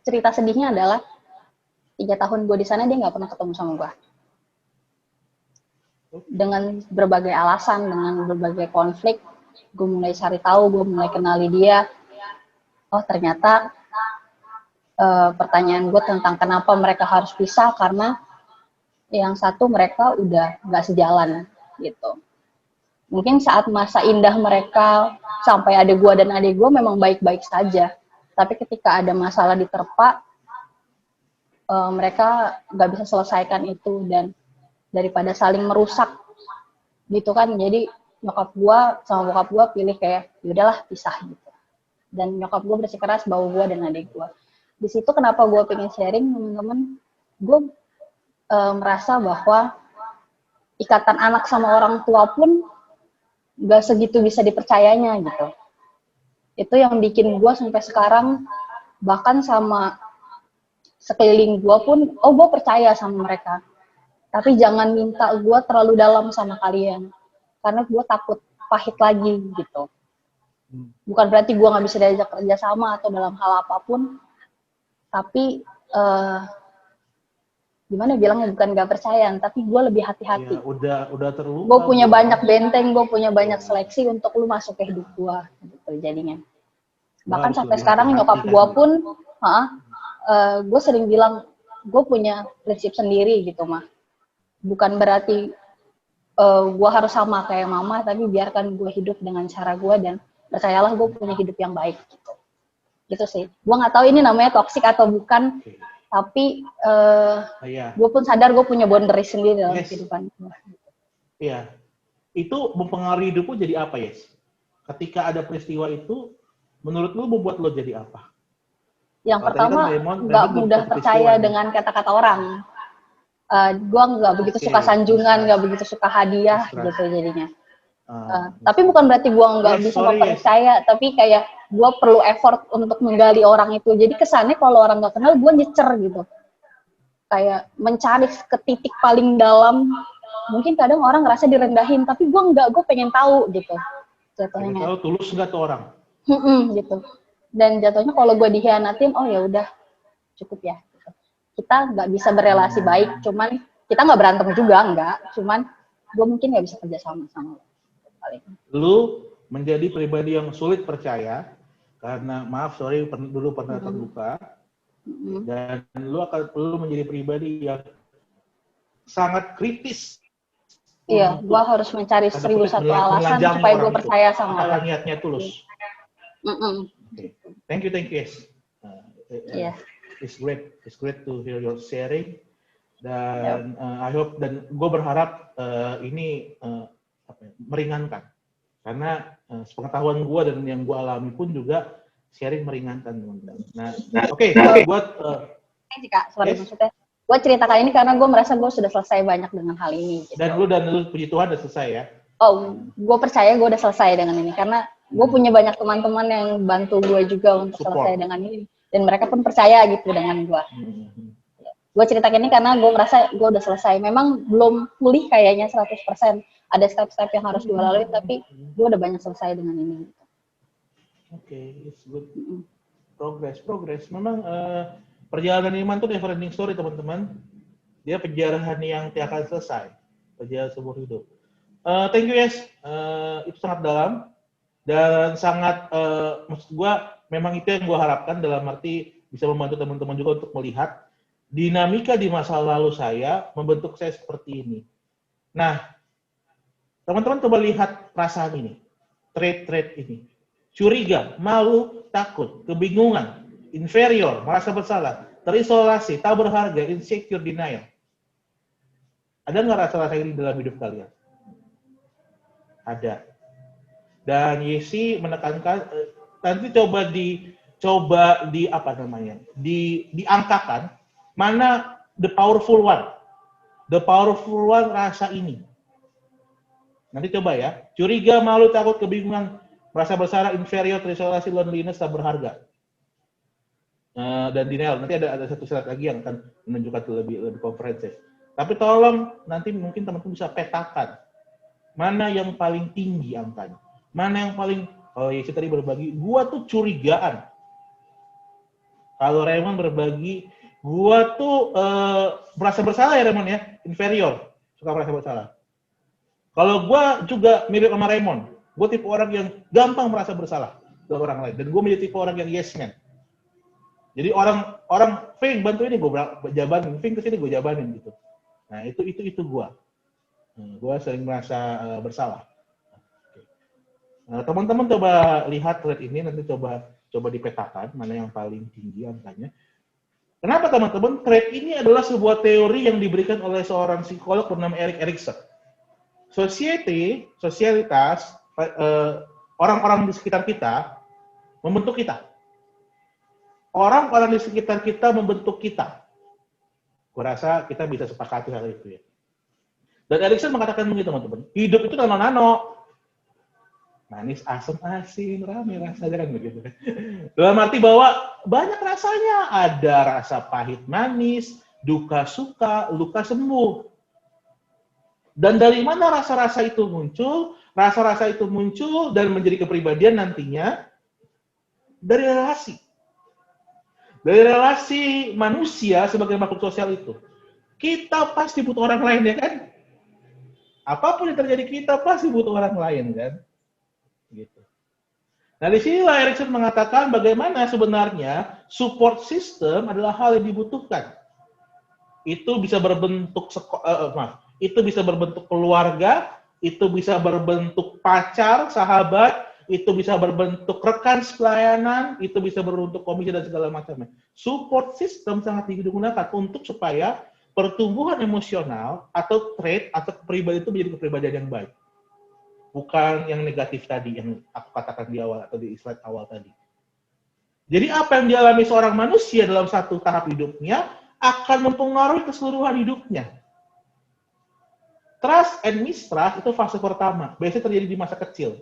cerita sedihnya adalah 3 tahun gue di sana dia nggak pernah ketemu sama gue. Dengan berbagai alasan, dengan berbagai konflik, gue mulai cari tahu, gue mulai kenali dia. Oh ternyata pertanyaan gue tentang kenapa mereka harus pisah, karena yang satu mereka udah nggak sejalan gitu. Mungkin saat masa indah mereka sampai adik gue dan adik gue memang baik-baik saja, tapi ketika ada masalah diterpa, mereka nggak bisa selesaikan itu, dan daripada saling merusak gitu kan, jadi nyokap gue sama bokap gue pilih kayak yaudahlah pisah gitu. Dan nyokap gue bersikeras bawa gue dan adik gue. Di situ kenapa gue pengen sharing teman-teman, gue merasa bahwa ikatan anak sama orang tua pun gak segitu bisa dipercayanya gitu. Itu yang bikin gue sampai sekarang, bahkan sama sekeliling gue pun, oh gue percaya sama mereka, tapi jangan minta gue terlalu dalam sama kalian, karena gue takut pahit lagi gitu. Bukan berarti gue gak bisa diajak kerja sama atau dalam hal apapun, tapi gimana bilangnya, bukan gak percaya, tapi gue lebih hati-hati. Ya, udah terluka. Gue punya banyak benteng, gue punya banyak seleksi untuk lu masuk ke hidup gue, gitu jadinya. Bahkan sampai sekarang nyokap gue pun, gue sering bilang, gue punya prinsip sendiri gitu mah. Bukan berarti gue harus sama kayak mama, tapi biarkan gue hidup dengan cara gue, dan percayalah gue punya hidup yang baik gitu. Gitu sih. Gue nggak tahu ini namanya toksik atau bukan. Tapi gue pun sadar gue punya boundary sendiri dalam kehidupan gue. Iya. Itu mempengaruhi hidupku jadi apa, Yes? Ketika ada peristiwa itu, menurut lu membuat lo jadi apa? Yang pertama, nggak mudah percaya dengan kata-kata orang. Gue nggak begitu suka sanjungan, nggak begitu suka hadiah gitu jadinya. Tapi bukan berarti gue nggak bisa percaya, tapi kayak gue perlu effort untuk menggali orang itu. Jadi kesannya kalau orang nggak kenal, gue nyecer gitu. Kayak mencari ke titik paling dalam. Mungkin kadang orang ngerasa direndahin, tapi gue nggak, gue pengen tahu gitu. Jatuhnya. Pengen tahu tulus nggak tuh orang? Gitu. Dan jatuhnya kalau gue dikhianatin, oh ya udah cukup ya. Gitu. Kita nggak bisa berelasi baik, cuman kita nggak berantem juga, nggak. Cuman gue mungkin nggak bisa kerja sama lo. Lu menjadi pribadi yang sulit percaya karena dulu pernah terluka, dan lu akan perlu menjadi pribadi yang sangat kritis. Iya, gua harus mencari 1001 alasan supaya gue percaya sama orang. Niatnya tulus. Okay. Thank you, yes. It's great to hear your sharing. Dan I hope, dan gue berharap ini meringankan, karena sepengetahuan gue dan yang gue alami pun juga sharing meringankan teman-teman. Nah, oke. Buat maksudnya gue cerita kali ini karena gue merasa gue sudah selesai banyak dengan hal ini. Gitu. Dan lu puji Tuhan udah selesai ya? Oh, gue percaya gue udah selesai dengan ini karena gue punya banyak teman-teman yang bantu gue juga untuk selesai dengan ini, dan mereka pun percaya gitu dengan gue. Gue ceritakan ini karena gue merasa gue udah selesai. Memang belum pulih kayaknya 100%. Ada step-step yang harus gue lalui, tapi gue udah banyak selesai dengan ini. Oke, it's good. Progress. Memang Perjalanan iman itu never ending story, teman-teman. Dia perjalanan yang tidak akan selesai. Perjalanan seumur hidup. Thank you, Yes. Itu sangat dalam. Dan sangat, maksud gue, memang itu yang gue harapkan dalam arti bisa membantu teman-teman juga untuk melihat dinamika di masa lalu saya membentuk saya seperti ini. Nah, teman-teman coba lihat perasaan ini. Trait-trait ini. Curiga, malu, takut, kebingungan, inferior, merasa bersalah, terisolasi, tak berharga, insecure, denial. Ada nggak rasa-rasa ini dalam hidup kalian? Ada. Dan Yesi menekankan, nanti coba di apa namanya, diangkakan mana the powerful one rasa ini. Nanti coba ya, curiga, malu, takut, kebingungan, merasa bersalah, inferior, terisolasi, loneliness, tak berharga. Dan denial, nanti ada satu slide lagi yang akan menunjukkan lebih komprehensif. Tapi tolong nanti mungkin teman-teman bisa petakan mana yang paling tinggi angkanya, mana yang paling, kalau Yesi tadi berbagi, gua tuh curigaan. Kalau Raymond berbagi, gua tuh merasa bersalah ya Raymond ya, inferior, suka merasa bersalah. Kalau gua juga mirip sama Raymond, gua tipe orang yang gampang merasa bersalah ke orang lain, dan gua menjadi tipe orang yang yes man. Jadi orang Ving bantu ini gue jabanin, Ving kesini gue jabanin gitu. Nah itu gue. Gue sering merasa bersalah. Nah, teman-teman coba lihat thread ini, nanti coba dipetakan mana yang paling tinggi angkanya. Kenapa teman-teman? Thread ini adalah sebuah teori yang diberikan oleh seorang psikolog bernama Erik Erikson. Sosialitas, orang-orang di sekitar kita membentuk kita. Orang-orang di sekitar kita membentuk kita. Kurasa kita bisa sepakati hal itu ya. Dan Erikson mengatakan begini teman-teman, hidup itu nano-nano. Manis, asam, asin, rame rasanya kan begitu. Dalam arti bahwa banyak rasanya, ada rasa pahit manis, duka suka, luka sembuh. Dan dari mana rasa-rasa itu muncul? Rasa-rasa itu muncul dan menjadi kepribadian nantinya dari relasi. Dari relasi manusia sebagai makhluk sosial itu. Kita pasti butuh orang lain ya kan? Apapun yang terjadi kita pasti butuh orang lain kan? Gitu. Nah disinilah Erikson mengatakan bagaimana sebenarnya support system adalah hal yang dibutuhkan. Itu bisa berbentuk itu bisa berbentuk keluarga, itu bisa berbentuk pacar, sahabat, itu bisa berbentuk rekan pelayanan, itu bisa berbentuk komisi dan segala macamnya. Support system sangat digunakan untuk supaya pertumbuhan emosional atau trait atau kepribadian itu menjadi kepribadian yang baik. Bukan yang negatif tadi, yang aku katakan di awal atau di slide awal tadi. Jadi apa yang dialami seorang manusia dalam satu tahap hidupnya akan mempengaruhi keseluruhan hidupnya. Trust and mistrust itu fase pertama, biasanya terjadi di masa kecil.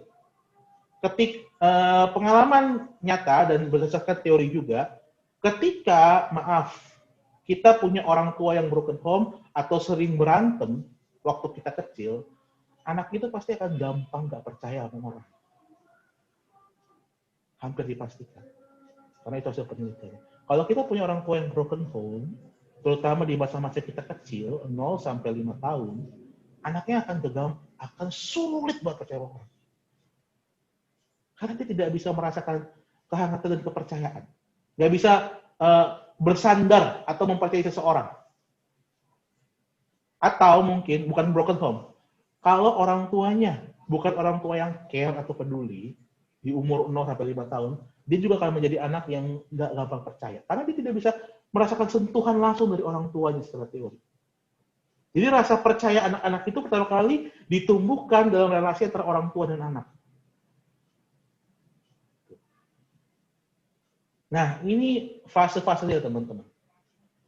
Pengalaman nyata dan berdasarkan teori juga, ketika kita punya orang tua yang broken home atau sering berantem waktu kita kecil, anak itu pasti akan gampang gak percaya sama orang. Hampir dipastikan. Karena itu hasil penelitian. Kalau kita punya orang tua yang broken home, terutama di masa-masa kita kecil, 0 sampai 5 tahun, anaknya akan sulit buat percaya orang. Karena dia tidak bisa merasakan kehangatan dan kepercayaan. Nggak bisa bersandar atau mempercayai seseorang. Atau mungkin bukan broken home. Kalau orang tuanya bukan orang tua yang care atau peduli, di umur 0 sampai 5 tahun, dia juga akan menjadi anak yang nggak gampang percaya. Karena dia tidak bisa merasakan sentuhan langsung dari orang tuanya secara teori. Jadi rasa percaya anak-anak itu pertama kali ditumbuhkan dalam relasi antara orang tua dan anak. Nah, ini fase-fasenya teman-teman.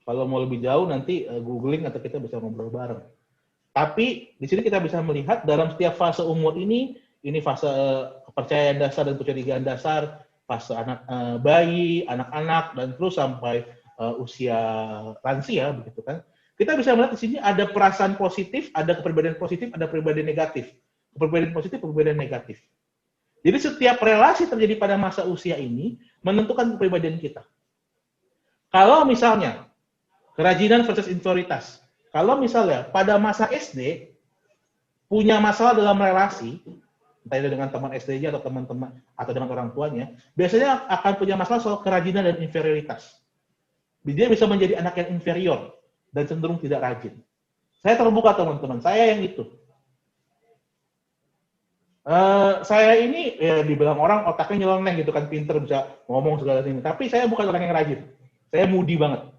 Kalau mau lebih jauh nanti googling atau kita bisa ngobrol bareng. Tapi di sini kita bisa melihat dalam setiap fase umur ini fase kepercayaan dasar dan kecurigaan dasar, fase anak bayi, anak-anak dan terus sampai usia lansia begitu kan. Kita bisa melihat di sini ada perasaan positif, ada kepribadian positif, ada kepribadian negatif. Kepribadian positif, kepribadian negatif. Jadi setiap relasi terjadi pada masa usia ini menentukan kepribadian kita. Kalau misalnya kerajinan versus inferioritas, kalau misalnya pada masa SD punya masalah dalam relasi, entah itu dengan teman SD-nya atau teman-teman atau dengan orang tuanya, biasanya akan punya masalah soal kerajinan dan inferioritas. Dia bisa menjadi anak yang inferior dan cenderung tidak rajin. Saya terbuka teman-teman, saya yang itu. Saya ini ya dibilang orang otaknya nyeleneh gitu kan, pinter bisa ngomong segala ini. Tapi saya bukan orang yang rajin. Saya moody banget.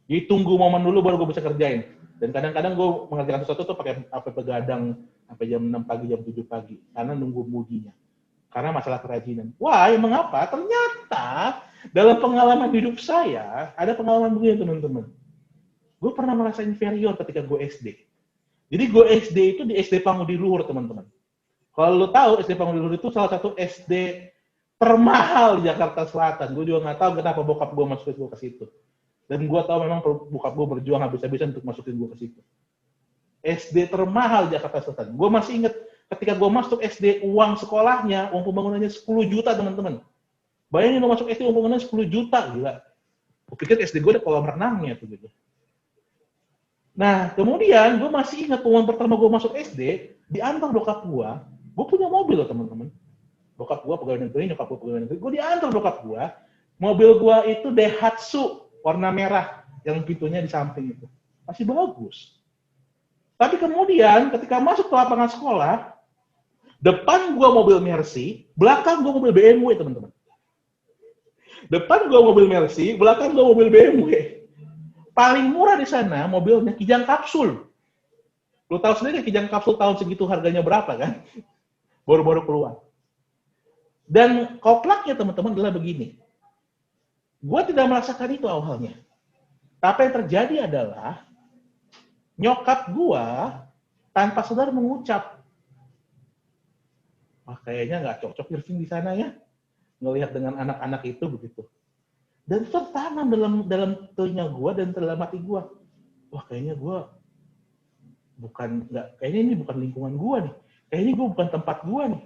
Jadi tunggu momen dulu baru gue bisa kerjain. Dan kadang-kadang gue mengerjakan sesuatu tuh pakai begadang sampai jam 6 pagi, jam 7 pagi. Karena nunggu moodinya. Karena masalah kerajinan. Wah, ya mengapa? Ternyata dalam pengalaman hidup saya, ada pengalaman begini teman-teman. Gue pernah merasa inferior ketika gue SD. Jadi gue SD itu di SD Pangudi Luhur teman-teman. Kalau lo tahu SD Pangudi Luhur itu salah satu SD termahal di Jakarta Selatan. Gue juga nggak tahu kenapa bokap gue masukin gue ke situ. Dan gue tahu memang bokap gue berjuang habis-habisan untuk masukin gue ke situ. SD termahal di Jakarta Selatan. Gue masih ingat ketika gue masuk SD, uang sekolahnya, uang pembangunannya 10 juta teman-teman. Bayangin lo masuk SD, uang pembangunannya 10 juta, gila. Gue pikir SD gue ada kolam renangnya tuh gitu. Nah, kemudian gue masih ingat pengumuman pertama gue masuk SD, diantar bokap gue punya mobil loh teman-teman. Bokap gue pegawai negeri, nyokap gue pegawai negeri, gue diantar bokap gue, mobil gue itu Daihatsu, warna merah, yang pintunya di samping itu. Masih bagus. Tapi kemudian ketika masuk ke lapangan sekolah, depan gue mobil Mercy, belakang gue mobil BMW teman-teman. Depan gue mobil Mercy, belakang gue mobil BMW. Paling murah di sana mobilnya Kijang Kapsul. Lo tahu sendiri Kijang Kapsul tahun segitu harganya berapa kan? Baru-baru keluar. Dan koplaknya teman-teman adalah begini. Gue tidak merasakan itu awalnya. Tapi yang terjadi adalah nyokap gue tanpa sadar mengucap, wah kayaknya nggak cocok Irving di sana ya, ngelihat dengan anak-anak itu begitu. Dan tertanam dalam telinga gue dan dalam hati gue, wah kayaknya gue kayaknya ini bukan lingkungan gue nih, kayaknya ini gue bukan tempat gue nih.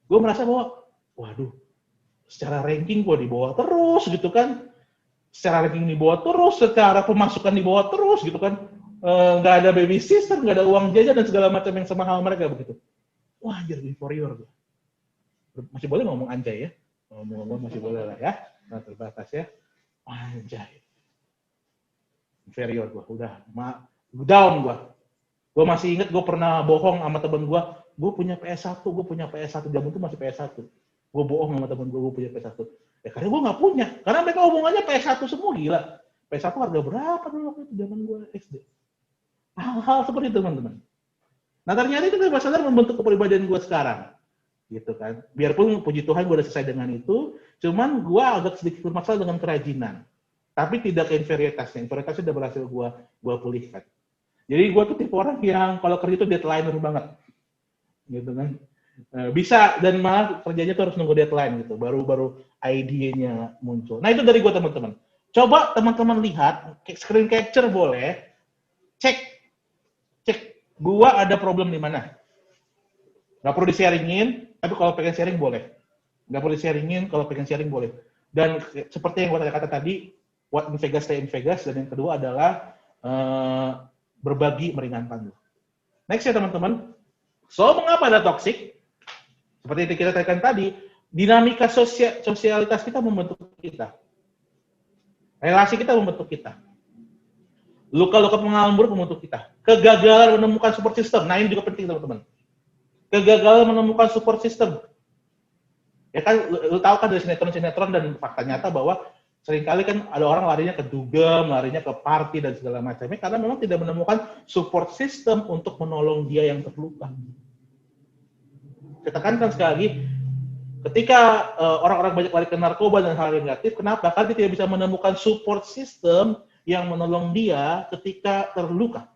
Gue merasa bahwa, waduh, secara ranking gue di bawah terus gitu kan, secara ranking di bawah terus, secara pemasukan di bawah terus gitu kan, nggak ada baby sister, nggak ada uang jajan dan segala macam yang semahal mereka begitu. Wah, jadi inferior gue. Masih boleh ngomong anjay ya? Ngomong masih boleh lah ya. Nah, terbatas ya. Anjay. Inferior gue. Udah, down gue. Gue masih inget gue pernah bohong sama temen gue punya PS1, jam itu masih PS1. Gue bohong sama temen gue punya PS1. Ya karena gue nggak punya. Karena mereka hubungannya PS1 semua, gila. PS1 harga berapa dulu waktu itu zaman gue SD. Hal-hal seperti itu teman-teman. Nah ternyata itu tanpa sadar membentuk kepribadian gue sekarang. Gitu kan. Biarpun puji Tuhan gue udah selesai dengan itu, cuman gue agak sedikit bermasalah dengan kerajinan. Tapi tidak ke inferioritasnya. Inferioritasnya udah berhasil gue pulihkan. Jadi gue tuh tipe orang yang kalau kerja itu deadliner banget. Gitu kan. Bisa, dan malah kerjanya tuh harus nunggu deadline gitu. Baru idenya muncul. Nah itu dari gue teman-teman. Coba teman-teman lihat, screen capture boleh. Cek gue ada problem di mana. Nggak perlu di-sharingin, tapi kalau pengen sharing boleh. Nggak perlu di-sharingin, kalau pengen sharing boleh. Dan seperti yang gue kata tadi, what in Vegas, stay in Vegas. Dan yang kedua adalah berbagi meringankan. Next ya teman-teman. So, mengapa ada toxic? Seperti yang kita katakan tadi, dinamika sosialitas kita membentuk kita. Relasi kita membentuk kita. Luka-luka pengalaman buruk membentuk kita. Kegagalan menemukan support system. Nah, ini juga penting teman-teman. Kegagalan menemukan support system. Ya kan, lu tahu kan dari sinetron-sinetron dan fakta nyata bahwa seringkali kan ada orang larinya ke dugem, larinya ke party dan segala macamnya karena memang tidak menemukan support system untuk menolong dia yang terluka. Kita kan sekali lagi, ketika orang-orang banyak lari ke narkoba dan hal yang negatif, kenapa? Karena dia tidak bisa menemukan support system yang menolong dia ketika terluka.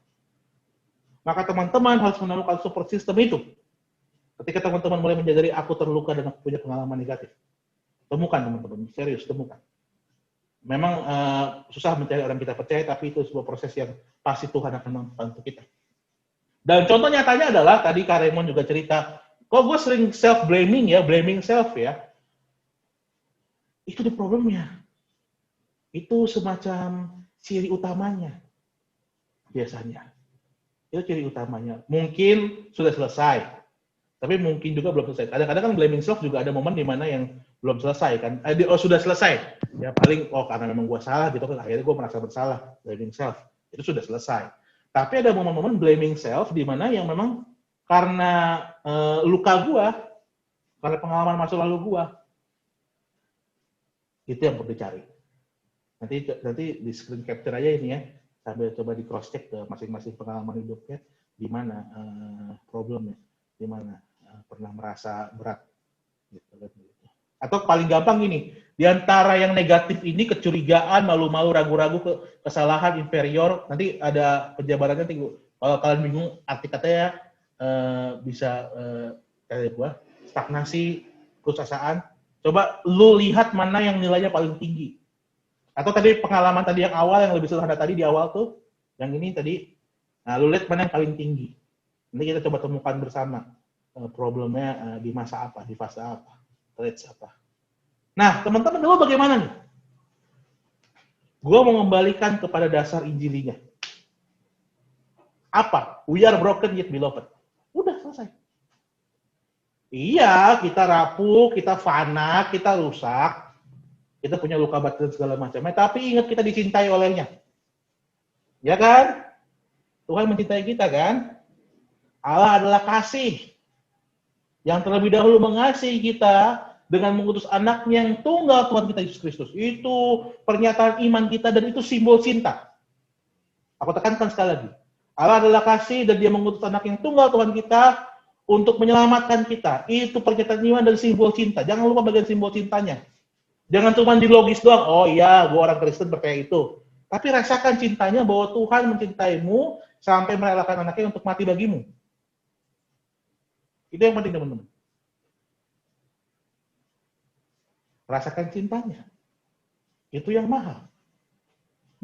Maka teman-teman harus menemukan support system itu. Ketika teman-teman mulai menyadari aku terluka dan aku punya pengalaman negatif. Temukan teman-teman, serius temukan. Memang susah mencari orang kita percaya, tapi itu sebuah proses yang pasti Tuhan akan membantu kita. Dan contoh nyatanya adalah, tadi Kak Raymond juga cerita, kok gue sering self-blaming ya, blaming self ya. Itu the problemnya. Itu semacam ciri utamanya biasanya. Itu ciri utamanya. Mungkin sudah selesai, tapi mungkin juga belum selesai. Kadang-kadang kan blaming self juga ada momen di mana yang belum selesai kan. Sudah selesai. Ya paling karena memang gue salah gitu kan, akhirnya gue merasa bersalah, blaming self. Itu sudah selesai. Tapi ada momen-momen blaming self di mana yang memang karena luka gue, karena pengalaman masa lalu gue. Itu yang perlu dicari. Nanti di screen capture aja ini ya, sambil coba di cross check ke masing-masing pengalaman hidupnya, di mana problemnya, di mana pernah merasa berat, gitu. Atau paling gampang gini, di antara yang negatif ini kecurigaan, malu-malu, ragu-ragu, kesalahan, inferior, nanti ada penjabarannya. Kalau kalian bingung arti katanya bisa kayak gua, stagnasi, putusasaan. Coba lu lihat mana yang nilainya paling tinggi. Atau tadi pengalaman tadi yang awal, yang lebih sederhana tadi di awal tuh, yang ini tadi, nah lu lihat mana yang paling tinggi. Nanti kita coba temukan bersama problemnya di masa apa, di fase apa, traits apa. Nah, teman-teman dulu bagaimana nih? Gua mau kembalikan kepada dasar Injilinya. Apa? We are broken yet beloved. Udah selesai. Iya, kita rapuh, kita fana, kita rusak. Kita punya luka batin segala macamnya, tapi ingat kita dicintai olehnya. Ya kan? Tuhan mencintai kita kan? Allah adalah kasih. Yang terlebih dahulu mengasihi kita dengan mengutus anaknya yang tunggal Tuhan kita Yesus Kristus. Itu pernyataan iman kita dan itu simbol cinta. Aku tekankan sekali lagi. Allah adalah kasih dan dia mengutus anak yang tunggal Tuhan kita untuk menyelamatkan kita. Itu pernyataan iman dan simbol cinta. Jangan lupa bagian simbol cintanya. Jangan cuma di logis doang, oh iya, gue orang Kristen percaya itu. Tapi rasakan cintanya bahwa Tuhan mencintaimu sampai merelakan anaknya untuk mati bagimu. Itu yang penting, teman-teman. Rasakan cintanya. Itu yang mahal.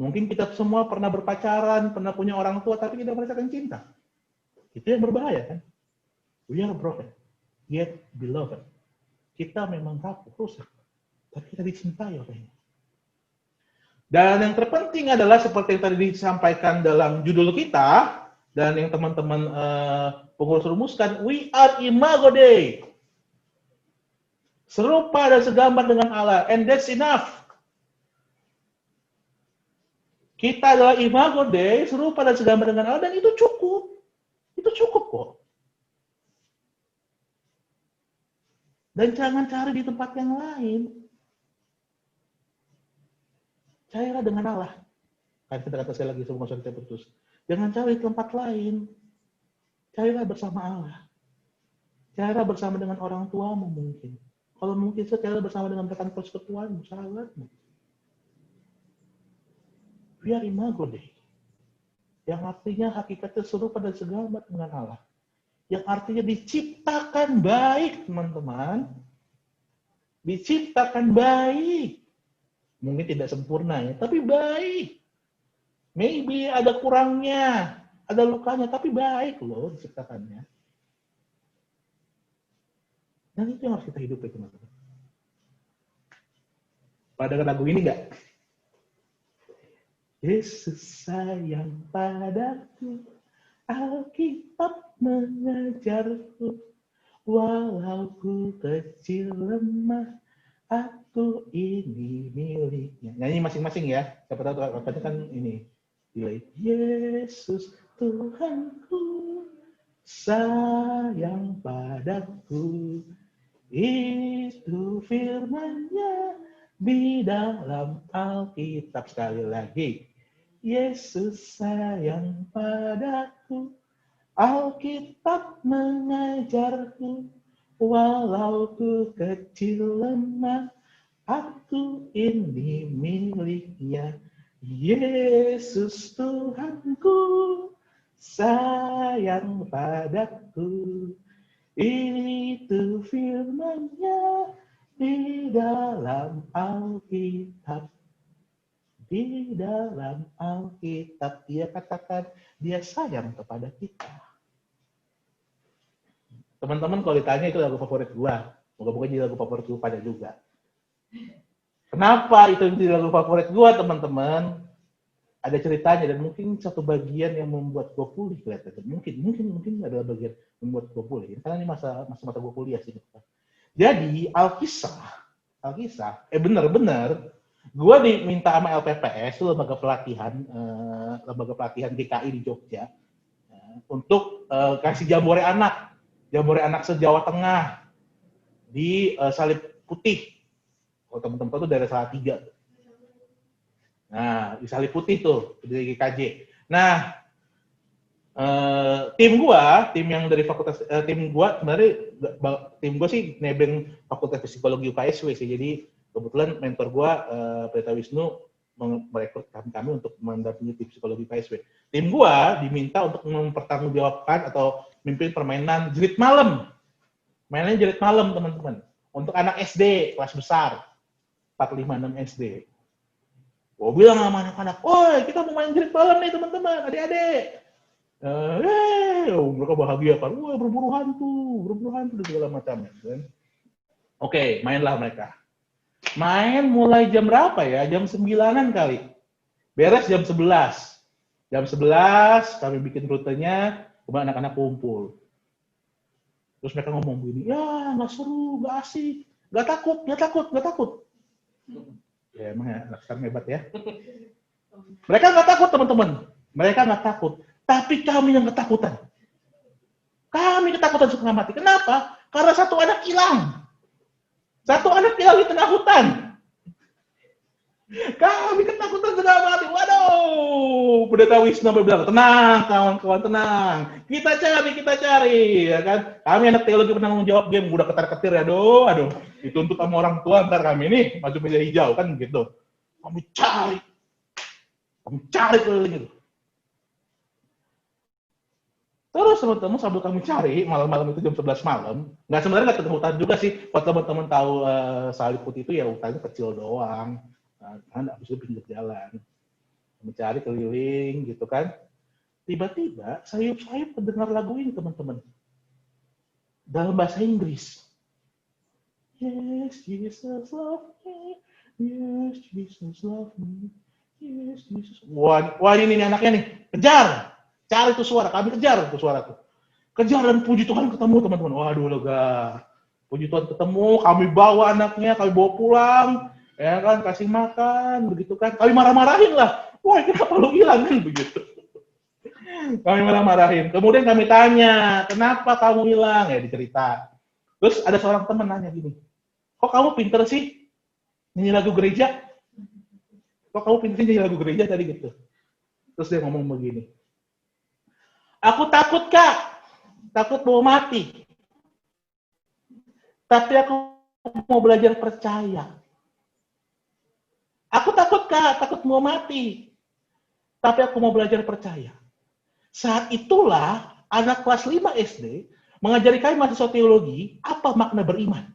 Mungkin kita semua pernah berpacaran, pernah punya orang tua, tapi tidak merasakan cinta. Itu yang berbahaya, kan? We are broken, yet beloved. Kita memang rapuh, rusak. Tapi kita dicintai olehnya. Dan yang terpenting adalah seperti yang tadi disampaikan dalam judul kita, dan yang teman-teman pengurus rumuskan, we are imago Dei. Serupa dan segambar dengan Allah. And that's enough. Kita adalah imago Dei, serupa dan segambar dengan Allah, dan itu cukup. Itu cukup kok. Dan jangan cari di tempat yang lain. Carilah dengan Allah. Kan kita kata saya lagi sebelum masuk kita putus. Jangan cari tempat lain. Carilah bersama Allah. Carilah bersama dengan orang tuamu mungkin. Kalau mungkin carilah bersama dengan rekan persekutuanmu, sahabatmu. We are imago Dei. Yang artinya hakikatnya serupa dan segambar dengan Allah. Yang artinya diciptakan baik, teman-teman. Diciptakan baik. Mungkin tidak sempurna ya, tapi baik. Maybe ada kurangnya, ada lukanya, tapi baik loh diciptakannya. Dan itu yang harus kita hidupi, teman-teman. Pada lagu ini enggak? Yesus sayang padaku, Alkitab mengajarku, walau ku kecil lemah, aku ini miliknya. Nyanyi masing-masing ya. Siapa tahu katanya kan ini. Yesus Tuhanku sayang padaku. Itu firman-Nya di dalam Alkitab. Sekali lagi. Yesus sayang padaku. Alkitab mengajarku. Walau ku kecil lemah, aku ini miliknya. Yesus Tuhanku sayang padaku. Itu firman-Nya di dalam Alkitab. Di dalam Alkitab dia katakan dia sayang kepada kita. Teman-teman kalau ditanya itu lagu favorit gua, moga-moga jadi lagu favorit gua pada juga. Kenapa itu jadi lagu favorit gue, teman-teman? Ada ceritanya dan mungkin satu bagian yang membuat gue pulih kelihatannya. Mungkin adalah bagian membuat gue pulih. Karena ini masa gue kuliah sih. Jadi Alkisah, bener-bener, gue diminta sama LPPS, lembaga pelatihan GKI di Jogja, untuk kasih jambore anak se-Jawa Tengah di Salib Putih. Kalau teman-teman tahu itu daerah Salatiga. Nah, di Salib Putih tuh, di GKJ. Nah, tim yang dari fakultas, tim gue sih nebeng Fakultas Psikologi UKSW sih. Jadi kebetulan mentor gue, Prita Wisnu, merekrut kami untuk mendampingi tim psikologi UKSW. Tim gue diminta untuk mempertanggungjawabkan atau mimpin permainan jerit malam. Mainnya jerit malam, teman-teman. Untuk anak SD, kelas besar. 456 SD. Gue bilang sama anak-anak, "Woi, kita mau main jerit malam nih, teman-teman, adik-adik." Mereka bahagia kan, "Wah, berburu hantu dan segala macam." Kan? Oke, mainlah mereka. Main mulai jam berapa ya? Jam 9-an kali. Beres jam 11. Jam 11 kami bikin rutenya, kemudian anak-anak kumpul. Terus mereka ngomong begini, "Ya, nggak seru, nggak asik, nggak takut." Ya emang ya, anak sekarang hebat ya. Mereka nggak takut, teman-teman. Mereka nggak takut. Tapi kami yang ketakutan. Kami ketakutan setengah mati. Kenapa? Karena satu anak hilang. Di tengah hutan. Kami ketakutan setengah mati. Waduh. Pendeta Wisnu bilang, "Tenang, kawan-kawan, tenang. Kita cari, ya kan? Kami anak teologi penanggung jawab game, udah ketar-ketir ya, aduh. Dituntut sama orang tua, ntar kami ini maju meja hijau, kan gitu. Kami cari keliling itu. Terus teman-teman sambil kami cari, malam-malam itu jam 11 malam, sebenarnya nggak ketemu hutan juga sih. Kalau teman-teman tahu Salib Putih itu ya hutannya kecil doang. Kan habis itu pinggir jalan. Mencari keliling gitu kan. Tiba-tiba sayup-sayup mendengar lagu ini, teman-teman. Dalam bahasa Inggris. Yes, Jesus love me. Yes, Jesus love me. Yes, Jesus. Wah ini anaknya nih. Kejar. Cari tuh suara. Kami kejar tuh suara tuh. Kejar dan puji Tuhan ketemu, teman-teman. Waduh, lega. Puji Tuhan ketemu. Kami bawa anaknya. Kami bawa pulang. Ya kan, kasih makan. Begitu kan. Kami marah-marahin lah. Wah, kenapa lu hilang kan begitu. Kami marah-marahin. Kemudian kami tanya, "Kenapa kamu hilang?" Ya dicerita. Terus ada seorang teman nanya gini, "Kok kamu pinter sih nyanyi lagu gereja? Kok kamu pinter sih nyanyi lagu gereja tadi gitu?" Terus dia ngomong begini, "Aku takut, Kak. Takut mau mati. Tapi aku mau belajar percaya. Aku takut, Kak. Takut mau mati. Tapi aku mau belajar percaya." Saat itulah anak kelas 5 SD mengajari kami mahasiswa teologi apa makna beriman.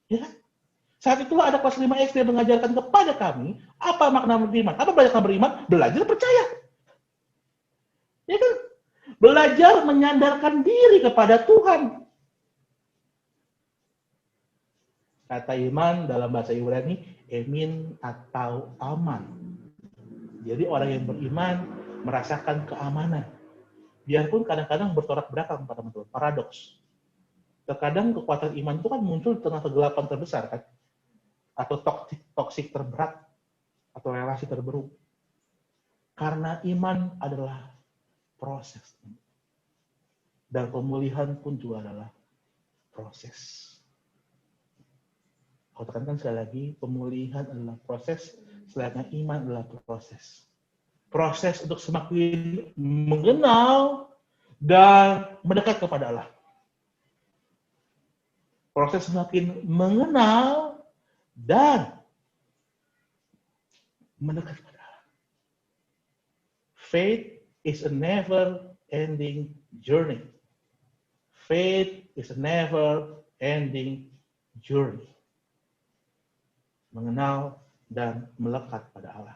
Ya? Saat itulah anak kelas 5 SD mengajarkan kepada kami apa makna beriman. Apa makna beriman? Belajar percaya. Ya kan? Belajar menyandarkan diri kepada Tuhan. Kata iman dalam bahasa Ibrani, emin atau aman. Jadi orang yang beriman merasakan keamanan. Biarpun kadang-kadang bertolak-belakang, teman-teman, paradoks. Terkadang kekuatan iman itu kan muncul di tengah kegelapan terbesar, kan? Atau toksik terberat, atau relasi terburuk. Karena iman adalah proses. Dan pemulihan pun juga adalah proses. Kau tekankan sekali lagi, pemulihan adalah proses, sedangkan iman adalah proses. Proses untuk semakin mengenal dan mendekat kepada Allah. Proses semakin mengenal dan mendekat kepada Allah. Faith is a never-ending journey. Faith is a never-ending journey. Mengenal dan melekat pada Allah.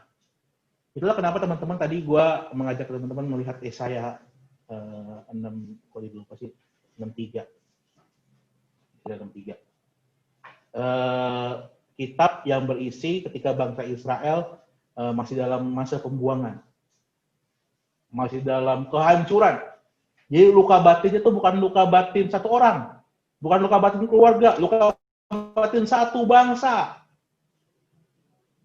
Itulah kenapa teman-teman tadi gue mengajak teman-teman melihat Yesaya 63. kitab yang berisi ketika bangsa Israel masih dalam masa pembuangan, masih dalam kehancuran. Jadi luka batin itu bukan luka batin satu orang, bukan luka batin keluarga, luka batin satu bangsa.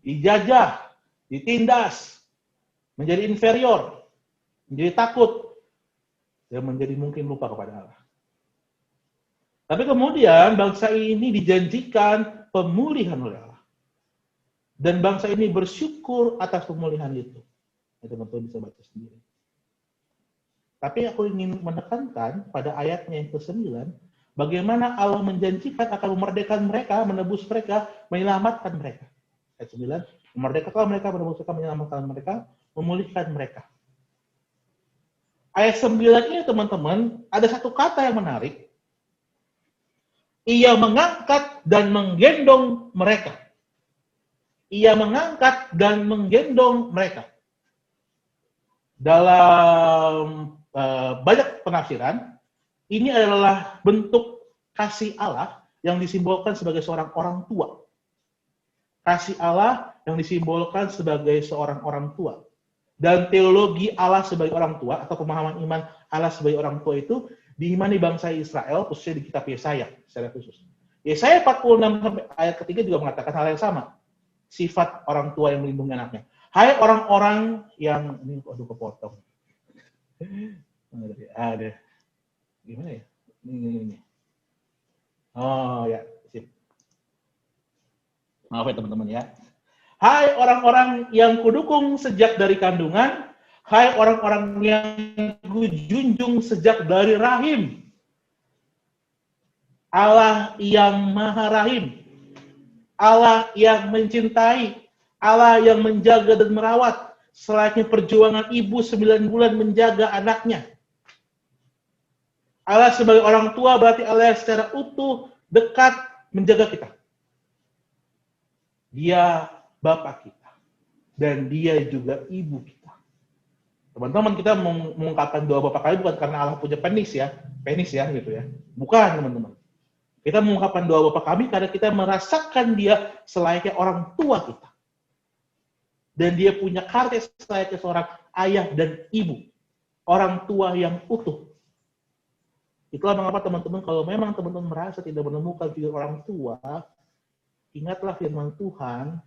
Dijajah, ditindas, menjadi inferior, menjadi takut, dan menjadi mungkin lupa kepada Allah. Tapi kemudian bangsa ini dijanjikan pemulihan oleh Allah. Dan bangsa ini bersyukur atas pemulihan itu. Teman-teman bisa baca sendiri. Tapi aku ingin menekankan pada ayatnya yang ke-9, bagaimana Allah menjanjikan akan memerdekakan mereka, menebus mereka, menyelamatkan mereka. Ayat 9, memerdekakan mereka, menebus mereka, menyelamatkan mereka, memulihkan mereka. Ayat 9 ini teman-teman, ada satu kata yang menarik. Ia mengangkat dan menggendong mereka. Ia mengangkat dan menggendong mereka. Dalam banyak penafsiran, ini adalah bentuk kasih Allah yang disimbolkan sebagai seorang orang tua. Kasih Allah yang disimbolkan sebagai seorang orang tua. Dan teologi Allah sebagai orang tua, atau pemahaman iman Allah sebagai orang tua itu, diimani bangsa Israel, khususnya di kitab Yesaya, secara khusus. Yesaya 46 ayat ketiga juga mengatakan hal yang sama. Sifat orang tua yang melindungi anaknya. Hai orang-orang yang, ini aduh kepotong. Ada. Gimana ya? Ini. Oh ya, sip. Maaf ya teman-teman ya. Hai orang-orang yang kudukung sejak dari kandungan, hai orang-orang yang kujunjung sejak dari rahim. Allah yang maha rahim, Allah yang mencintai, Allah yang menjaga dan merawat, selayaknya perjuangan ibu 9 bulan menjaga anaknya. Allah sebagai orang tua berarti Allah yang secara utuh, dekat, menjaga kita. Dia Bapak kita. Dan dia juga ibu kita. Teman-teman, kita mengungkapkan doa Bapak kami bukan karena Allah punya penis ya gitu ya. Bukan teman-teman. Kita mengungkapkan doa Bapa kami karena kita merasakan dia selayaknya orang tua kita. Dan dia punya karakter selayaknya seorang ayah dan ibu. Orang tua yang utuh. Itulah mengapa teman-teman, kalau memang teman-teman merasa tidak menemukan figur orang tua, ingatlah firman Tuhan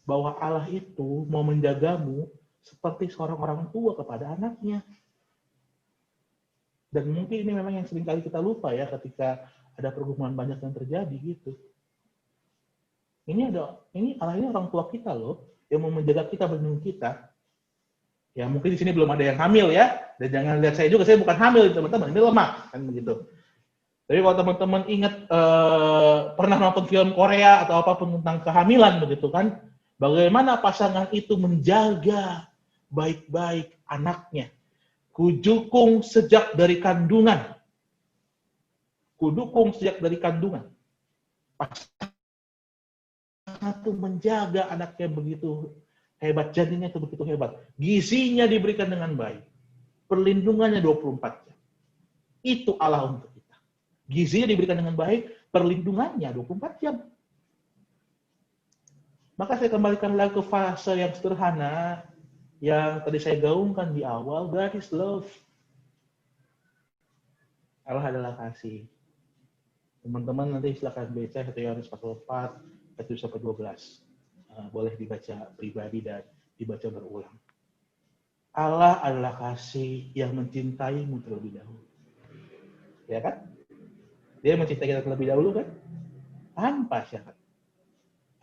bahwa Allah itu mau menjagamu seperti seorang orang tua kepada anaknya. Dan mungkin ini memang yang seringkali kita lupa ya ketika ada perhubungan banyak yang terjadi gitu. Ini Allah ini orang tua kita loh, yang mau menjaga kita, melindungi kita. Ya mungkin di sini belum ada yang hamil ya, dan jangan lihat saya juga, saya bukan hamil teman-teman, ini lemak kan begitu. Tapi kalau teman-teman ingat pernah nonton film Korea atau apapun tentang kehamilan begitu kan, bagaimana pasangan itu menjaga baik-baik anaknya. Kudukung sejak dari kandungan. Kudukung sejak dari kandungan. Pasangan itu menjaga anaknya begitu hebat, janinnya itu begitu hebat. Gizinya diberikan dengan baik. Perlindungannya 24 jam. Itu Allah untuk kita. Gizinya diberikan dengan baik, perlindungannya 24 jam. Maka saya kembalikan lagi ke fase yang sederhana, yang tadi saya gaungkan di awal, God is love. Allah adalah kasih. Teman-teman nanti silakan baca 1 Yohanes 4:4, 1-12. Boleh dibaca pribadi dan dibaca berulang. Allah adalah kasih yang mencintaimu terlebih dahulu. Ya kan? Dia mencintai kita terlebih dahulu kan? Tanpa syarat.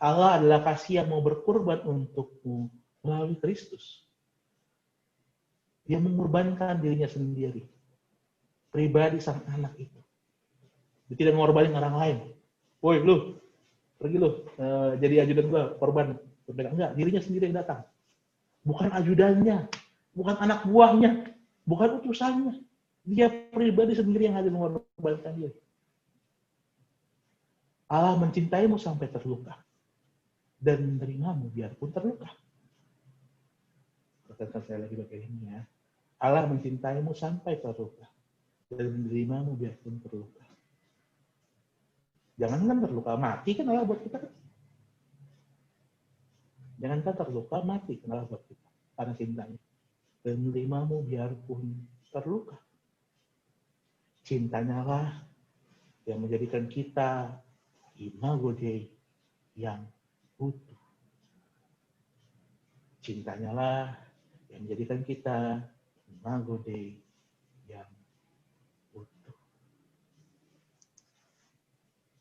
Allah adalah kasih yang mau berkorban untukmu melalui Kristus. Dia mengorbankan dirinya sendiri. Pribadi sang anak itu. Dia tidak mengorbankan orang lain. Woi lu, pergi lu, jadi ajudan gua, korban. Enggak, dirinya sendiri yang datang. Bukan ajudannya, bukan anak buahnya, bukan utusannya. Dia pribadi sendiri yang hadir mengorbankan diri. Allah mencintaimu sampai terluka. Dan menerimamu biarpun terluka. Katakan saya lagi bagian ini ya. Allah mencintaimu sampai terluka dan menerimamu biarpun terluka. Jangan kan terluka mati kan Allah buat kita kan. Jangan kan terluka mati kan Allah buat kita karena cintanya. Dan menerima-Mu biarpun terluka. Cintanya lah yang menjadikan kita imago Dei yang utuh. Cintanya lah yang menjadikan kita imago Dei yang utuh.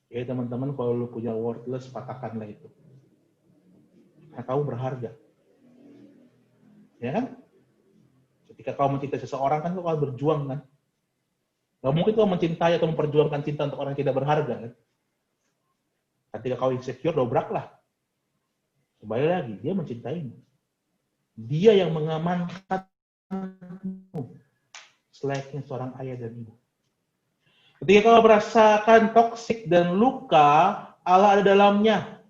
Ya teman-teman, kalau lu punya worthless, patahkanlah itu. Karena kamu berharga. Ya kan? Ketika kau mencintai seseorang kan kau berjuang kan. Gak mungkin kau mencintai atau memperjuangkan cinta untuk orang yang tidak berharga kan. Ketika kau insecure, dobraklah. Kembali lagi, dia mencintaimu. Dia yang mengamankanmu. Selayaknya seorang ayah dan ibu. Ketika kau merasakan toksik dan luka, Allah ada dalamnya.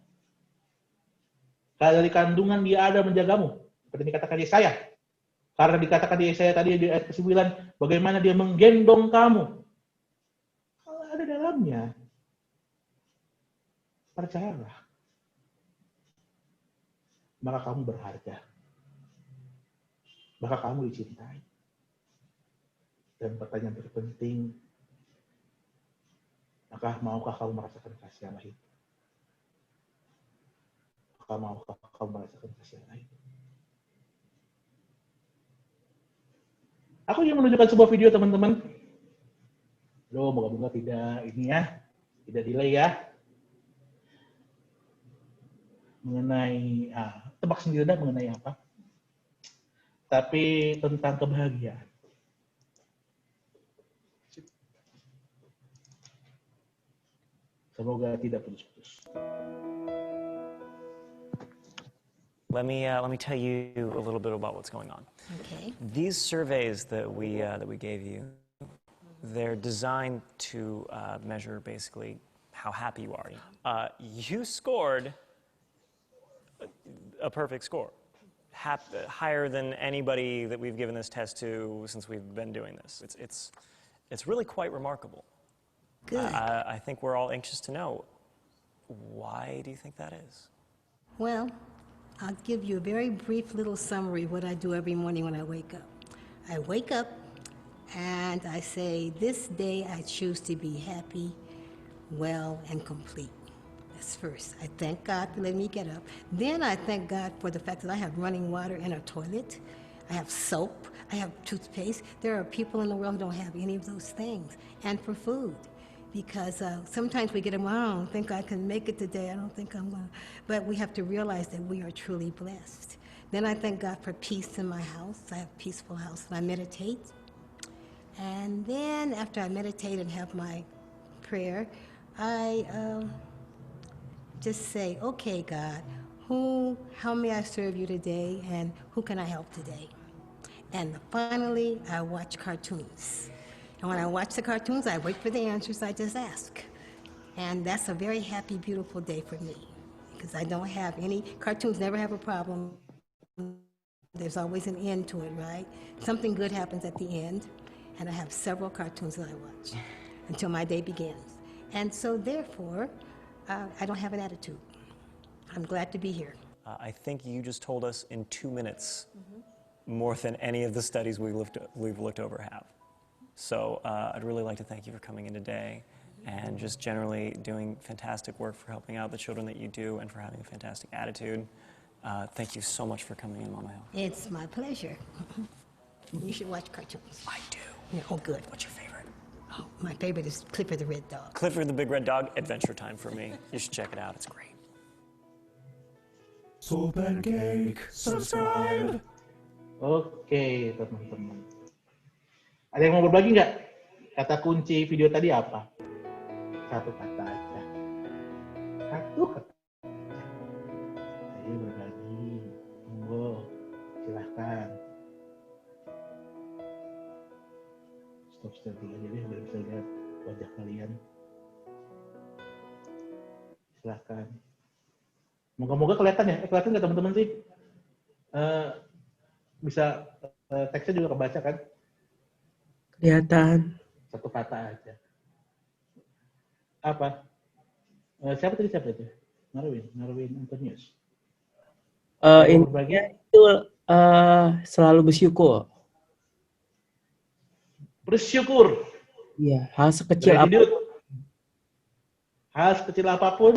Karena dari kandungan dia ada menjagamu. Seperti dikatakan Yesaya. Karena dikatakan di Yesaya tadi di ayat ke-9, bagaimana dia menggendong kamu. Allah ada dalamnya. Percayalah. Maka kamu berharga. Maka kamu dicintai. Dan pertanyaan terpenting, maka maukah kamu merasakan kasih Allah itu? Maka maukah kamu merasakan kasih Allah itu? Aku ingin menunjukkan sebuah video teman-teman. Loh, moga-moga tidak ini ya, tidak delay ya. Mengenai, tebak sendiri dah mengenai apa. Tapi tentang kebahagiaan. Semoga tidak putus-putus. Let me tell you a little bit about what's going on. Okay. These surveys that we gave you, they're designed to measure basically how happy you are. You scored a perfect score, higher than anybody that we've given this test to since we've been doing this. It's really quite remarkable. Good. I think we're all anxious to know, why do you think that is? Well, I'll give you a very brief little summary of what I do every morning when I wake up. I wake up and I say, this day I choose to be happy, well, and complete. That's first. I thank God for letting me get up. Then I thank God for the fact that I have running water in a toilet. I have soap. I have toothpaste. There are people in the world who don't have any of those things. And for food. Because sometimes we get them, I don't think I can make it today, I don't think I'm going to. But we have to realize that we are truly blessed. Then I thank God for peace in my house. I have a peaceful house, and I meditate. And then after I meditate and have my prayer, I just say, okay, God, how may I serve you today, and who can I help today? And finally, I watch cartoons. And when I watch the cartoons, I wait for the answers, I just ask. And that's a very happy, beautiful day for me, because I don't have any, cartoons never have a problem. There's always an end to it, right? Something good happens at the end, and I have several cartoons that I watch until my day begins. And so therefore, I don't have an attitude. I'm glad to be here. I think you just told us in 2 minutes more than any of the studies we've looked over have. So I'd really like to thank you for coming in today and just generally doing fantastic work for helping out the children that you do and for having a fantastic attitude. Thank you so much for coming in, Mama Hill. It's my pleasure. You should watch cartoons. I do. Yeah, oh, good. What's your favorite? Oh, my favorite is Clifford the Red Dog. Clifford the Big Red Dog, Adventure Time for me. You should check it out. It's great. So Pancake, subscribe. Oke, teman-teman. Ada yang mau berbagi nggak? Kata kunci video tadi apa? Satu kata aja. Satu kata. Ayo berbagi. Monggo, silahkan. Stop starting aja deh, biar bisa lihat wajah kalian. Silahkan. Moga-moga kelihatan ya. Kelihatan nggak teman-teman sih? Bisa teksnya juga kebaca kan? Kelihatan. Satu kata aja. Apa? Siapa itu? Marwin Antonius. Intinya itu selalu bersyukur. Bersyukur. Iya, hal sekecil apapun. Hal sekecil apapun.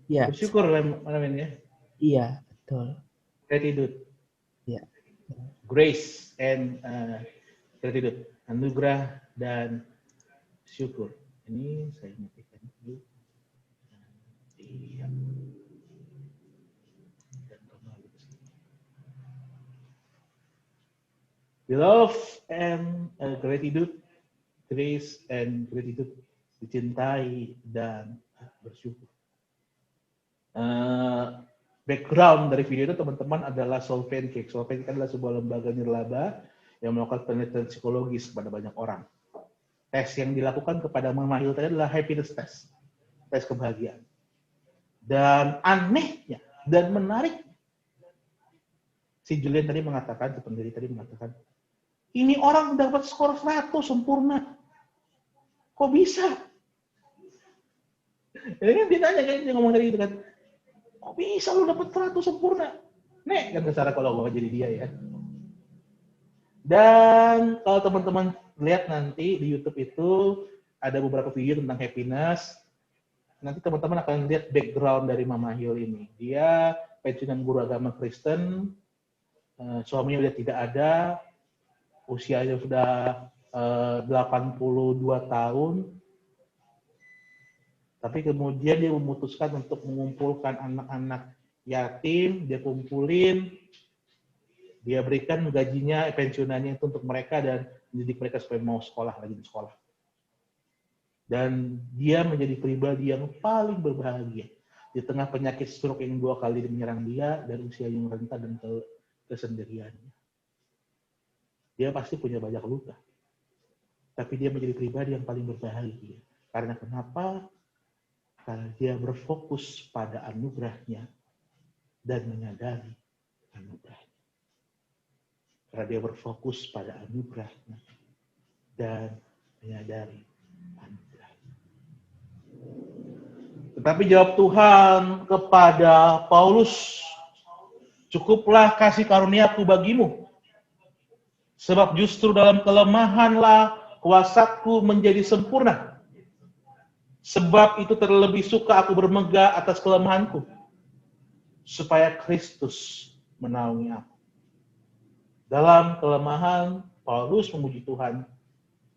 Iya. Bersyukur Marwin ya. Iya, betul. Gratitude. Iya. Grace and gratitude. Anugerah dan syukur. Ini saya matikan dulu. Iya. Love and gratitude, grace and gratitude, dicintai dan bersyukur. Background dari video itu teman-teman adalah Soul Pancake. Soul Pancake adalah sebuah lembaga nirlaba yang melakukan penelitian psikologis kepada banyak orang. Tes yang dilakukan kepada Mama Hilda adalah happiness test, tes kebahagiaan. Dan anehnya dan menarik, si Julian tadi mengatakan, si pendiri tadi mengatakan, ini orang dapat skor 100 sempurna. Kok bisa? Ini kan ditanya, kan dia ngomong tadi gitu kan, kok bisa lu dapat 100 sempurna? Nek, kan kesana kalau gue jadi dia ya. Dan kalau teman-teman lihat nanti di YouTube itu ada beberapa video tentang happiness. Nanti teman-teman akan lihat background dari Mama Hill ini. Dia pensiunan guru agama Kristen, suaminya udah tidak ada, usianya sudah 82 tahun. Tapi kemudian dia memutuskan untuk mengumpulkan anak-anak yatim, dia kumpulin, dia berikan gajinya, pensiunannya itu untuk mereka dan mendidik mereka supaya mau sekolah, rajin sekolah. Dan dia menjadi pribadi yang paling berbahagia di tengah penyakit stroke yang 2 kali menyerang dia dan usia yang renta dan kesendiriannya. Dia pasti punya banyak luka. Tapi dia menjadi pribadi yang paling berbahagia. Karena kenapa? Karena dia berfokus pada anugerahnya dan menyadari anugerahnya. Karena dia berfokus pada anugerahnya dan menyadari anugerahnya. Tetapi jawab Tuhan kepada Paulus, cukuplah kasih karuniaku bagimu, sebab justru dalam kelemahanlah kuasaku menjadi sempurna. Sebab itu terlebih suka aku bermegah atas kelemahanku, supaya Kristus menaungi aku. Dalam kelemahan, Paulus memuji Tuhan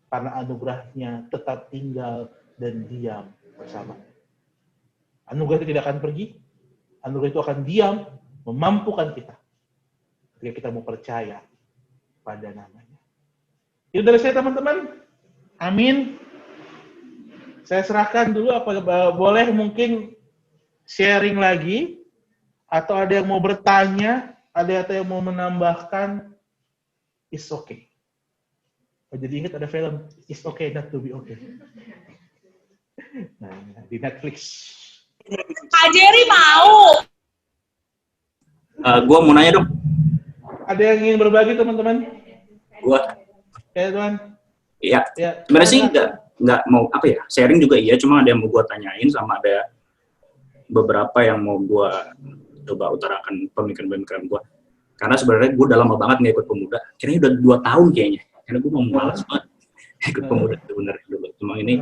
karena anugerahnya tetap tinggal dan diam bersama. Anugerah itu tidak akan pergi, anugerah itu akan diam, memampukan kita ketika kita mau percaya pada namanya. Itu dari saya teman-teman. Amin. Saya serahkan dulu, apa boleh mungkin sharing lagi, atau ada yang mau bertanya, ada yang mau menambahkan, it's okay. Jadi ingat ada film, it's okay not to be okay. Nah, di Netflix. Kak Jerry mau. Gue mau nanya dong. Ada yang ingin berbagi teman-teman? Gue. Ya teman. Iya. Ya. Sebenarnya sih nggak mau apa ya, sharing juga iya, cuma ada yang mau gue tanyain sama ada beberapa yang mau gue coba utarakan pemikiran-pemikiran gue. Karena sebenarnya gue udah lama banget nggak ikut pemuda. Kayaknya udah 2 tahun kayaknya. Karena gue mau malas banget ikut pemuda sebenarnya dulu. Cuma ini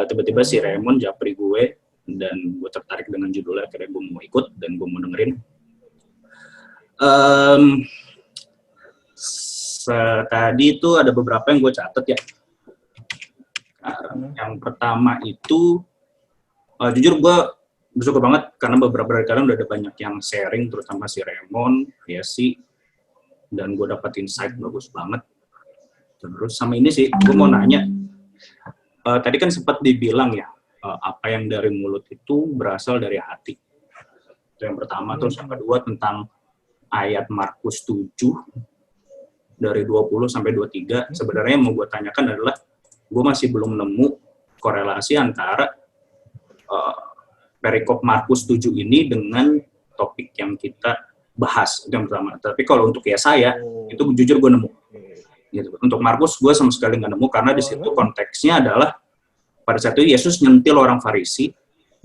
tiba-tiba si Raymond japri gue dan gue tertarik dengan judulnya. Akhirnya gue mau ikut dan gue mau dengerin. Tadi itu ada beberapa yang gue catat ya. Yang pertama itu jujur gue bersyukur banget karena beberapa dari kalian udah ada banyak yang sharing, terutama si Raymond, Yesi, dan gue dapat insight bagus banget. Terus sama ini sih, gue mau nanya, tadi kan sempat dibilang ya, apa yang dari mulut itu berasal dari hati. Itu yang pertama. Terus yang kedua tentang ayat Markus 7, dari 20 sampai 23, sebenarnya yang mau gue tanyakan adalah, gue masih belum nemu korelasi antara perikop Markus 7 ini dengan topik yang kita bahas, itu yang pertama. Tapi kalau untuk Yesaya, itu jujur gue nemu. Gitu. Untuk Markus, gue sama sekali nggak nemu, karena di situ konteksnya adalah, pada saat itu Yesus nyentil orang Farisi,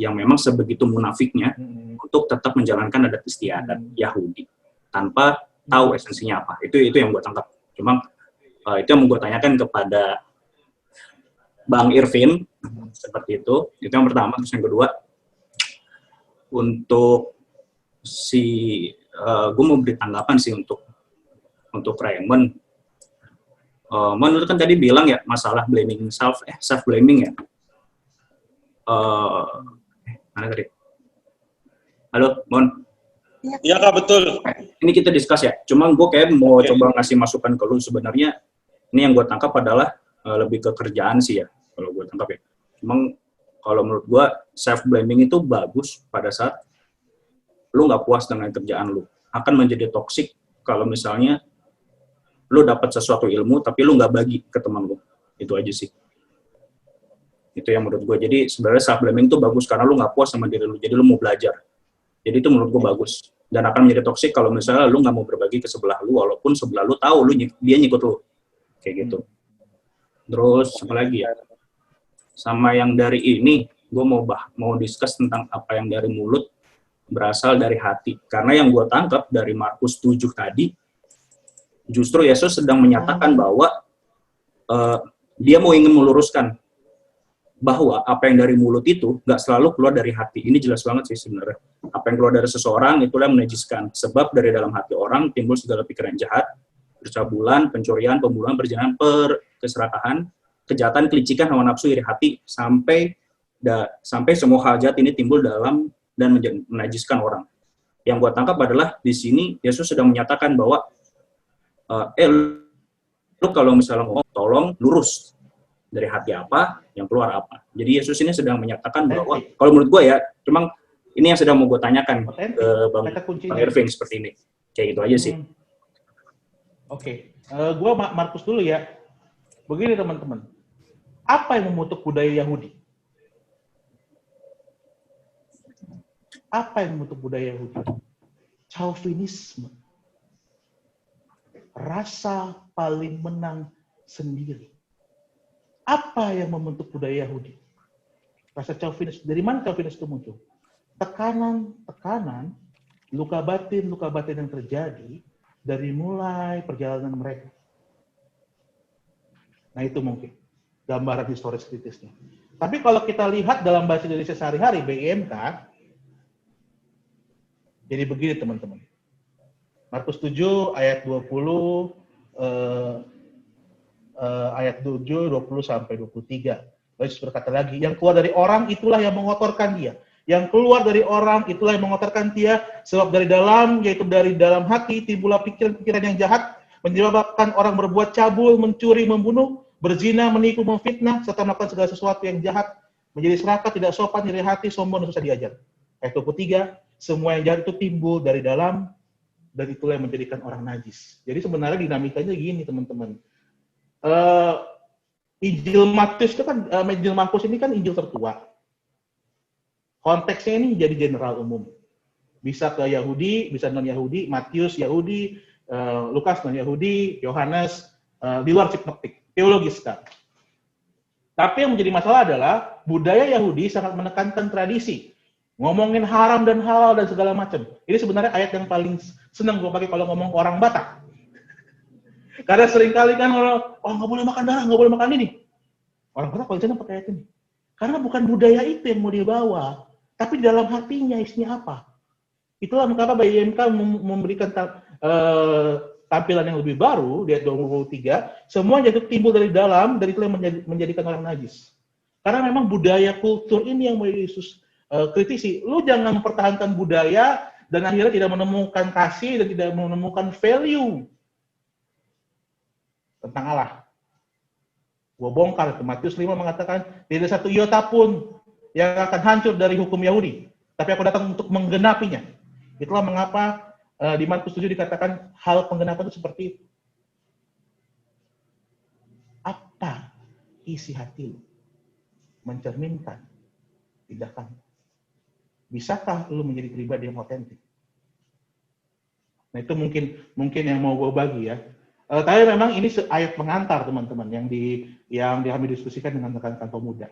yang memang sebegitu munafiknya untuk tetap menjalankan adat istiadat Yahudi tanpa tahu esensinya apa. Itu yang gue tangkap. Cuma itu yang mau gue tanyakan kepada Bang Irvin, seperti itu. Itu yang pertama. Terus yang kedua, untuk gue mau beri tanggapan sih untuk Raymond. Menurut kan tadi bilang ya masalah blaming self blaming ya. Mana tadi? Halo, Mon. Iya Kak, betul. Ini kita discuss ya. Cuma gue kayak mau coba ngasih masukan ke lu. Sebenarnya ini yang gue tangkap adalah lebih ke kerjaan sih ya. Kalau gue tangkap ya. Cuma kalau menurut gue self blaming itu bagus pada saat lu nggak puas dengan kerjaan lu. Akan menjadi toksik kalau misalnya lu dapat sesuatu ilmu tapi lu nggak bagi ke teman lu. Itu aja sih. Itu yang menurut gue. Jadi sebenarnya self blaming itu bagus karena lu nggak puas sama diri lu. Jadi lu mau belajar. Jadi itu menurut gue bagus. Dan akan menjadi toksik kalau misalnya lu nggak mau berbagi ke sebelah lu, walaupun sebelah lu tahu dia nyikut lu. Kayak gitu. Terus apa lagi ya? Sama yang dari ini, gue mau discuss tentang apa yang dari mulut berasal dari hati. Karena yang gue tangkap dari Markus 7 tadi, justru Yesus sedang menyatakan bahwa dia mau ingin meluruskan bahwa apa yang dari mulut itu nggak selalu keluar dari hati. Ini jelas banget sih sebenarnya. Apa yang keluar dari seseorang itulah yang menajiskan. Sebab dari dalam hati orang timbul segala pikiran jahat, percabulan, pencurian, pembunuhan, perzinahan, keserakahan, kejahatan, kelicikan, hawa nafsu, iri hati, sampai semua hal jahat ini timbul dalam dan menajiskan orang. Yang gua tangkap adalah di sini Yesus sedang menyatakan bahwa lu kalau misalnya ngomong, tolong lurus dari hati apa, yang keluar apa. Jadi Yesus ini sedang menyatakan bahwa, kalau menurut gue ya, cuma ini yang sedang mau gue tanyakan ke Bang Irvin seperti ini. Kayak gitu aja sih. Oke. Gue Markus dulu ya. Begini teman-teman. Apa yang membentuk budaya Yahudi? Apa yang membentuk budaya Yahudi? Chauvinisme. Rasa paling menang sendiri. Apa yang membentuk budaya Yahudi? Rasa chauvinis. Dari mana chauvinis itu muncul? Tekanan, luka batin yang terjadi dari mulai perjalanan mereka. Nah itu mungkin gambaran historis kritisnya. Tapi kalau kita lihat dalam bahasa Indonesia sehari-hari, BIMK, jadi begini teman-teman. Markus 7 ayat 20, ayat 7, 20 sampai 23. Yesus berkata lagi, yang keluar dari orang itulah yang mengotorkan dia. Yang keluar dari orang itulah yang mengotorkan dia, sebab dari dalam, yaitu dari dalam hati, timbullah pikiran-pikiran yang jahat, menyebabkan orang berbuat cabul, mencuri, membunuh, berzina, menipu, memfitnah, serta melakukan segala sesuatu yang jahat, menjadi serakah, tidak sopan, iri hati, sombong, dan susah diajar. Ayat 23, semua yang jahat itu timbul dari dalam, dan itulah yang menjadikan orang najis. Jadi sebenarnya dinamikanya gini teman-teman. Injil Matius itu kan, Injil Markus ini kan Injil tertua. Konteksnya ini jadi general umum. Bisa ke Yahudi, bisa non-Yahudi, Matius Yahudi, Lukas non-Yahudi, Yohanes, di luar sinoptik, teologis kan. Tapi yang menjadi masalah adalah budaya Yahudi sangat menekankan tradisi. Ngomongin haram dan halal dan segala macam. Ini sebenarnya ayat yang paling senang gue pakai kalau ngomong orang Batak. Karena seringkali kan orang, oh nggak boleh makan darah, nggak boleh makan ini. Orang Batak paling senang pakai ayat ini. Karena bukan budaya itu yang mau dibawa, tapi dalam hatinya isinya apa. Itulah mengapa BIMK memberikan tampilan yang lebih baru, di ayat 23, semua jatuh timbul dari dalam, dari itu yang menjadikan orang najis. Karena memang budaya kultur ini yang mau Yesus kritisi. Lu jangan mempertahankan budaya, dan akhirnya tidak menemukan kasih, dan tidak menemukan value tentang Allah. Gua bongkar ke Matius 5 mengatakan tidak ada satu iota pun yang akan hancur dari hukum Yahudi, tapi aku datang untuk menggenapinya. Itulah mengapa di Markus 7 dikatakan hal penggenapan itu seperti itu. Apa isi hati lu mencerminkan tindakan. Bisakah lu menjadi pribadi yang otentik? Nah itu mungkin yang mau gue bagi ya. Tapi memang ini ayat pengantar teman-teman yang kami diskusikan dengan rekan-rekan pemuda.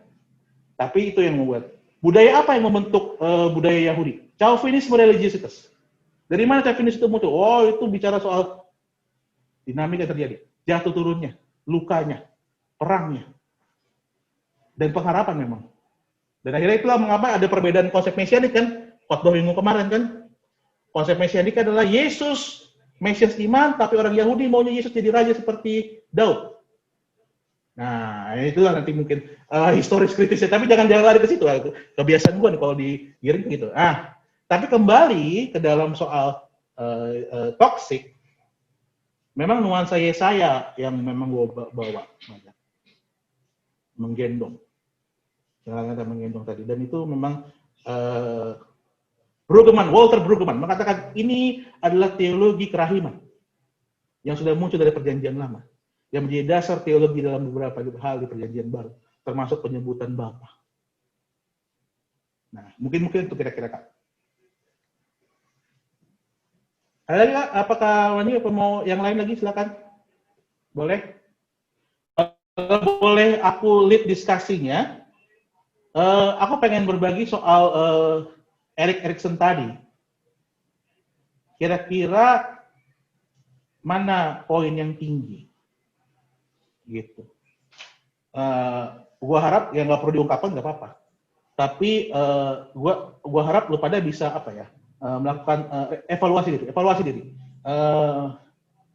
Tapi itu yang membuat Budaya apa yang membentuk budaya Yahudi? Chauvinisme religiositas. Dari mana Chauvinisme itu muncul? Oh, itu bicara soal dinamika yang terjadi, jatuh turunnya, lukanya, perangnya, dan pengharapan memang. Dan akhirnya itulah mengapa ada perbedaan konsep mesianik kan, khotbah minggu kemarin kan. Konsep mesianik adalah Yesus, Mesias iman, tapi orang Yahudi maunya Yesus jadi raja seperti Daud. Nah, itulah nanti mungkin historis kritisnya, tapi jangan lari ke situ. Kebiasaan gue nih kalau digiring gitu. Tapi kembali ke dalam soal toxic, memang nuansa Yesaya yang memang gue bawa, menggendong. Jangan kata menggendong tadi. Dan itu memang Walter Brueggemann mengatakan ini adalah teologi kerahiman yang sudah muncul dari perjanjian lama, yang menjadi dasar teologi dalam beberapa hal di perjanjian baru, termasuk penyebutan Bapa. Nah, mungkin itu kira-kira Kak. Ada lagi Kak? Apakah Wani apa mau yang lain lagi? Silakan. Boleh? Boleh aku lead diskusinya. Aku pengen berbagi soal Erik Erikson tadi. Kira-kira mana poin yang tinggi? Gitu. Gua harap ya nggak perlu diungkapkan nggak apa-apa. Tapi gua harap lu pada bisa melakukan evaluasi diri.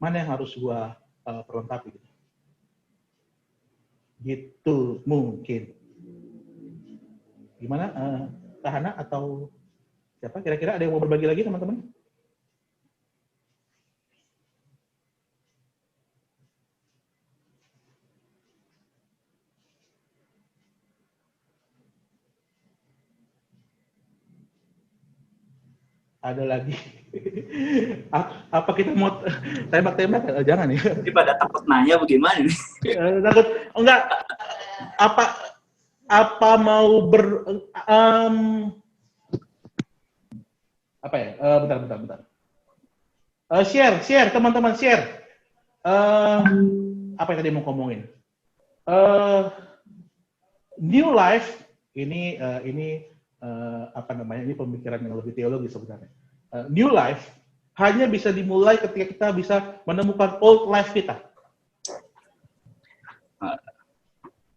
Mana yang harus gua perlengkapi gitu. Gitu mungkin. Gimana? Tahana atau siapa? Kira-kira ada yang mau berbagi lagi teman-teman? Ada lagi. Apa kita mau tembak-tembak? Jangan ya. Jadi pada takut nanya bagaimana nih? Takut enggak. Apa mau bentar. Share teman-teman share. Apa yang tadi mau ngomongin? New life ini ini pemikiran yang lebih teologis sebenarnya. New life hanya bisa dimulai ketika kita bisa menemukan old life kita.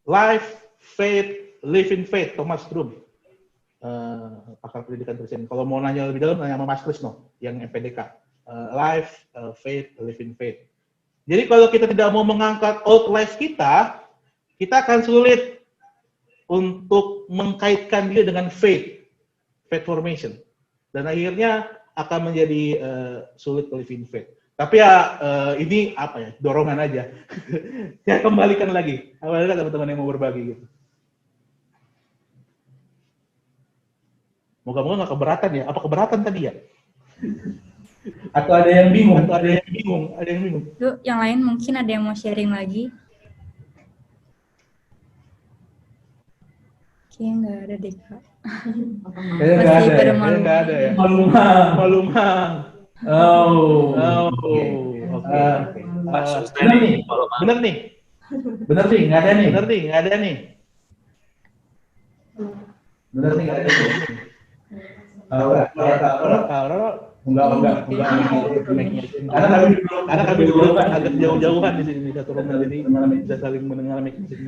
Life, faith, live in faith, Thomas Drum, pakar pendidikan Kristen. Kalau mau nanya lebih dalam, nanya sama Mas Krisno yang MPDK. Life, faith, live in faith. Jadi kalau kita tidak mau mengangkat old life kita akan sulit untuk mengkaitkan dia dengan faith formation, dan akhirnya akan menjadi sulit to live in faith. Tapi ya ini dorongan aja. Saya kembalikan lagi. Apalagi teman-teman yang mau berbagi gitu. Moga-moga nggak keberatan ya. Apa keberatan tadi ya? Atau ada yang bingung? Yuk, yang lain mungkin ada yang mau sharing lagi. Kayaknya nggak ada deh, Kak. Masih pada malu. Nggak ada ya. Malumang. Oh, oke. Bener nih, nggak ada nih. Enggak. Karena kami dulu kan agak jauh-jauhan di sini satu rumah, jadi bisa saling mendengar mic-nya.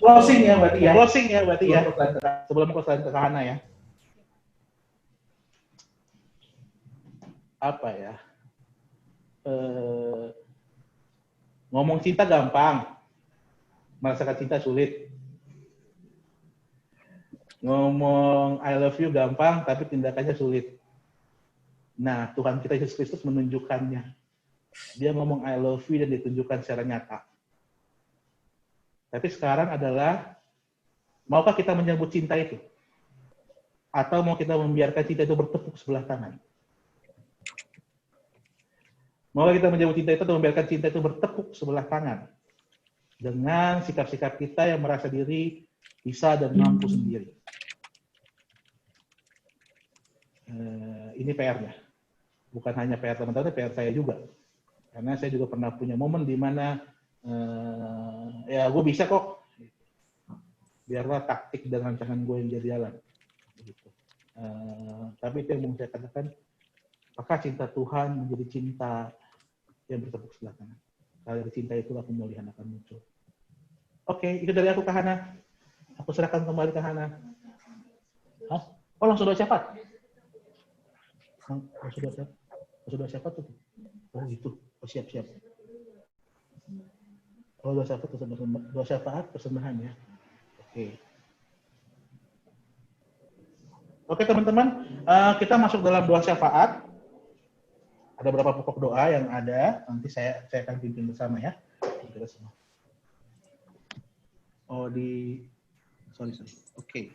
Closing ya berarti ya. Sebelum ke Hana ya. Apa ya? Ngomong cinta gampang, merasakan cinta sulit. Ngomong I love you gampang, tapi tindakannya sulit. Nah, Tuhan kita Yesus Kristus menunjukkannya. Dia ngomong I love you dan ditunjukkan secara nyata. Tapi sekarang adalah, maukah kita menyambut cinta itu? Atau mau kita membiarkan cinta itu bertepuk sebelah tangan? Maukah kita menyambut cinta itu atau membiarkan cinta itu bertepuk sebelah tangan? Dengan sikap-sikap kita yang merasa diri bisa dan mampu sendiri. Ini PR-nya. Bukan hanya PR teman-teman, PR saya juga. Karena saya juga pernah punya momen di mana ya gue bisa kok. biarlah taktik dan rancangan gue yang jadi jalan. Begitu. Tapi itu yang mau saya katakan, apakah cinta Tuhan menjadi cinta yang bertepuk sebelah kanan. Kalau dari cinta itulah pemulihan akan muncul. Oke, itu dari aku ke Hana. Aku serahkan kembali ke Hana. Hah? Oh, langsung doa syafaat? Langsung doa syafaat tuh? Oh gitu, oh, siap. Oh, doa syafaat persembahan ya. Oke teman-teman, kita masuk dalam doa syafaat. Ada beberapa pokok doa yang ada, nanti saya akan pimpin bersama ya. Kita semua. Oh sorry. Oke.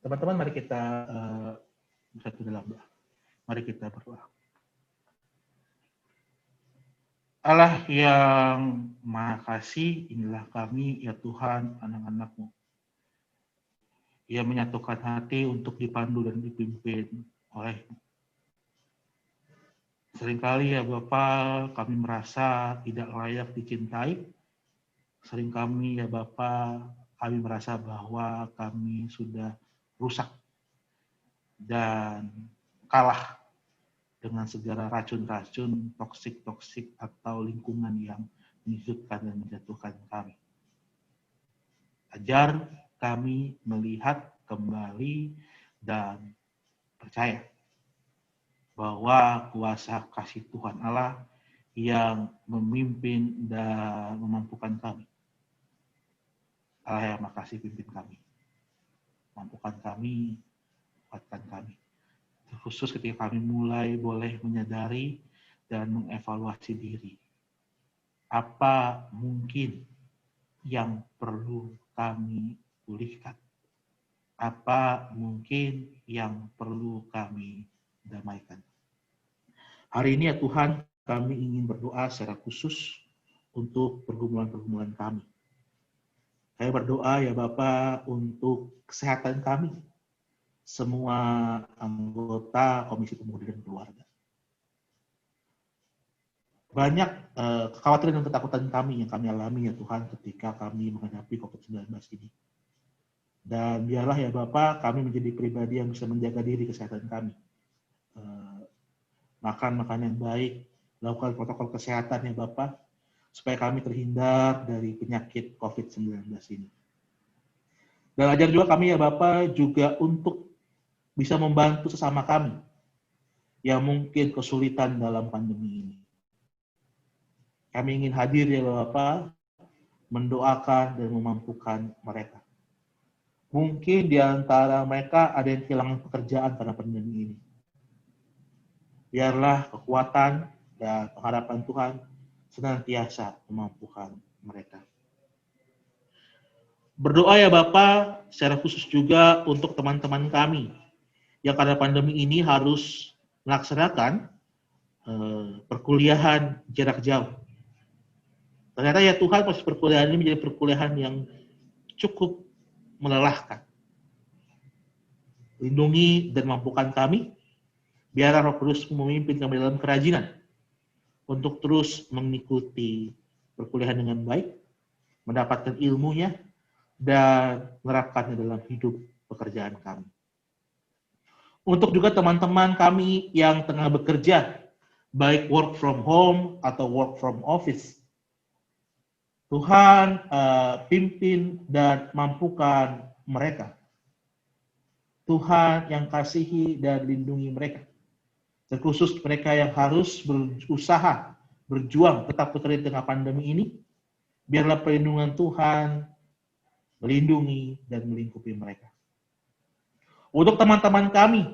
Teman-teman, mari kita bersatu dalam doa. Mari kita berdoa. Allah yang Maha Kasih, inilah kami, ya Tuhan, anak-anak-Mu. Ia menyatukan hati untuk dipandu dan dipimpin oleh-Mu. Seringkali ya Bapa, kami merasa tidak layak dicintai. Sering kami ya Bapa, kami merasa bahwa kami sudah rusak dan kalah dengan segala racun-racun toksik atau lingkungan yang menyudutkan dan menjatuhkan kami. Ajar kami melihat kembali dan percaya bahwa kuasa kasih Tuhan Allah yang memimpin dan memampukan kami. Allah yang makasih pimpin kami. Mampukan kami, kuatkan kami. Khusus ketika kami mulai boleh menyadari dan mengevaluasi diri. Apa mungkin yang perlu kami pulihkan? Apa mungkin yang perlu kami damaikan? Hari ini ya Tuhan, kami ingin berdoa secara khusus untuk pergumulan-pergumulan kami. Saya berdoa ya Bapak untuk kesehatan kami, semua anggota Komisi Pemuda dan Keluarga. Banyak kekhawatiran dan ketakutan kami yang kami alami ya Tuhan ketika kami menghadapi COVID-19 ini. Dan biarlah ya Bapak kami menjadi pribadi yang bisa menjaga diri kesehatan kami. Makan yang baik, lakukan protokol kesehatan ya Bapak, supaya kami terhindar dari penyakit COVID-19 ini. Dan ajar juga kami ya Bapak juga untuk bisa membantu sesama kami yang mungkin kesulitan dalam pandemi ini. Kami ingin hadir ya Bapak, mendoakan dan memampukan mereka. Mungkin di antara mereka ada yang kehilangan pekerjaan karena pandemi ini. Biarlah kekuatan dan pengharapan Tuhan senantiasa memampukan mereka. Berdoa ya Bapak, secara khusus juga untuk teman-teman kami yang karena pandemi ini harus melaksanakan perkuliahan jarak jauh. Ternyata ya Tuhan, proses perkuliahan ini menjadi perkuliahan yang cukup melelahkan. Lindungi dan mampukan kami, biar Roh Kudus memimpin kami dalam kerajinan untuk terus mengikuti perkuliahan dengan baik, mendapatkan ilmunya, dan menerapkannya dalam hidup pekerjaan kami. Untuk juga teman-teman kami yang tengah bekerja, baik work from home atau work from office, Tuhan pimpin dan mampukan mereka. Tuhan yang kasihi dan lindungi mereka. Terkhusus mereka yang harus berusaha, berjuang, tetap bekerja di tengah pandemi ini, biarlah perlindungan Tuhan melindungi dan melingkupi mereka. Untuk teman-teman kami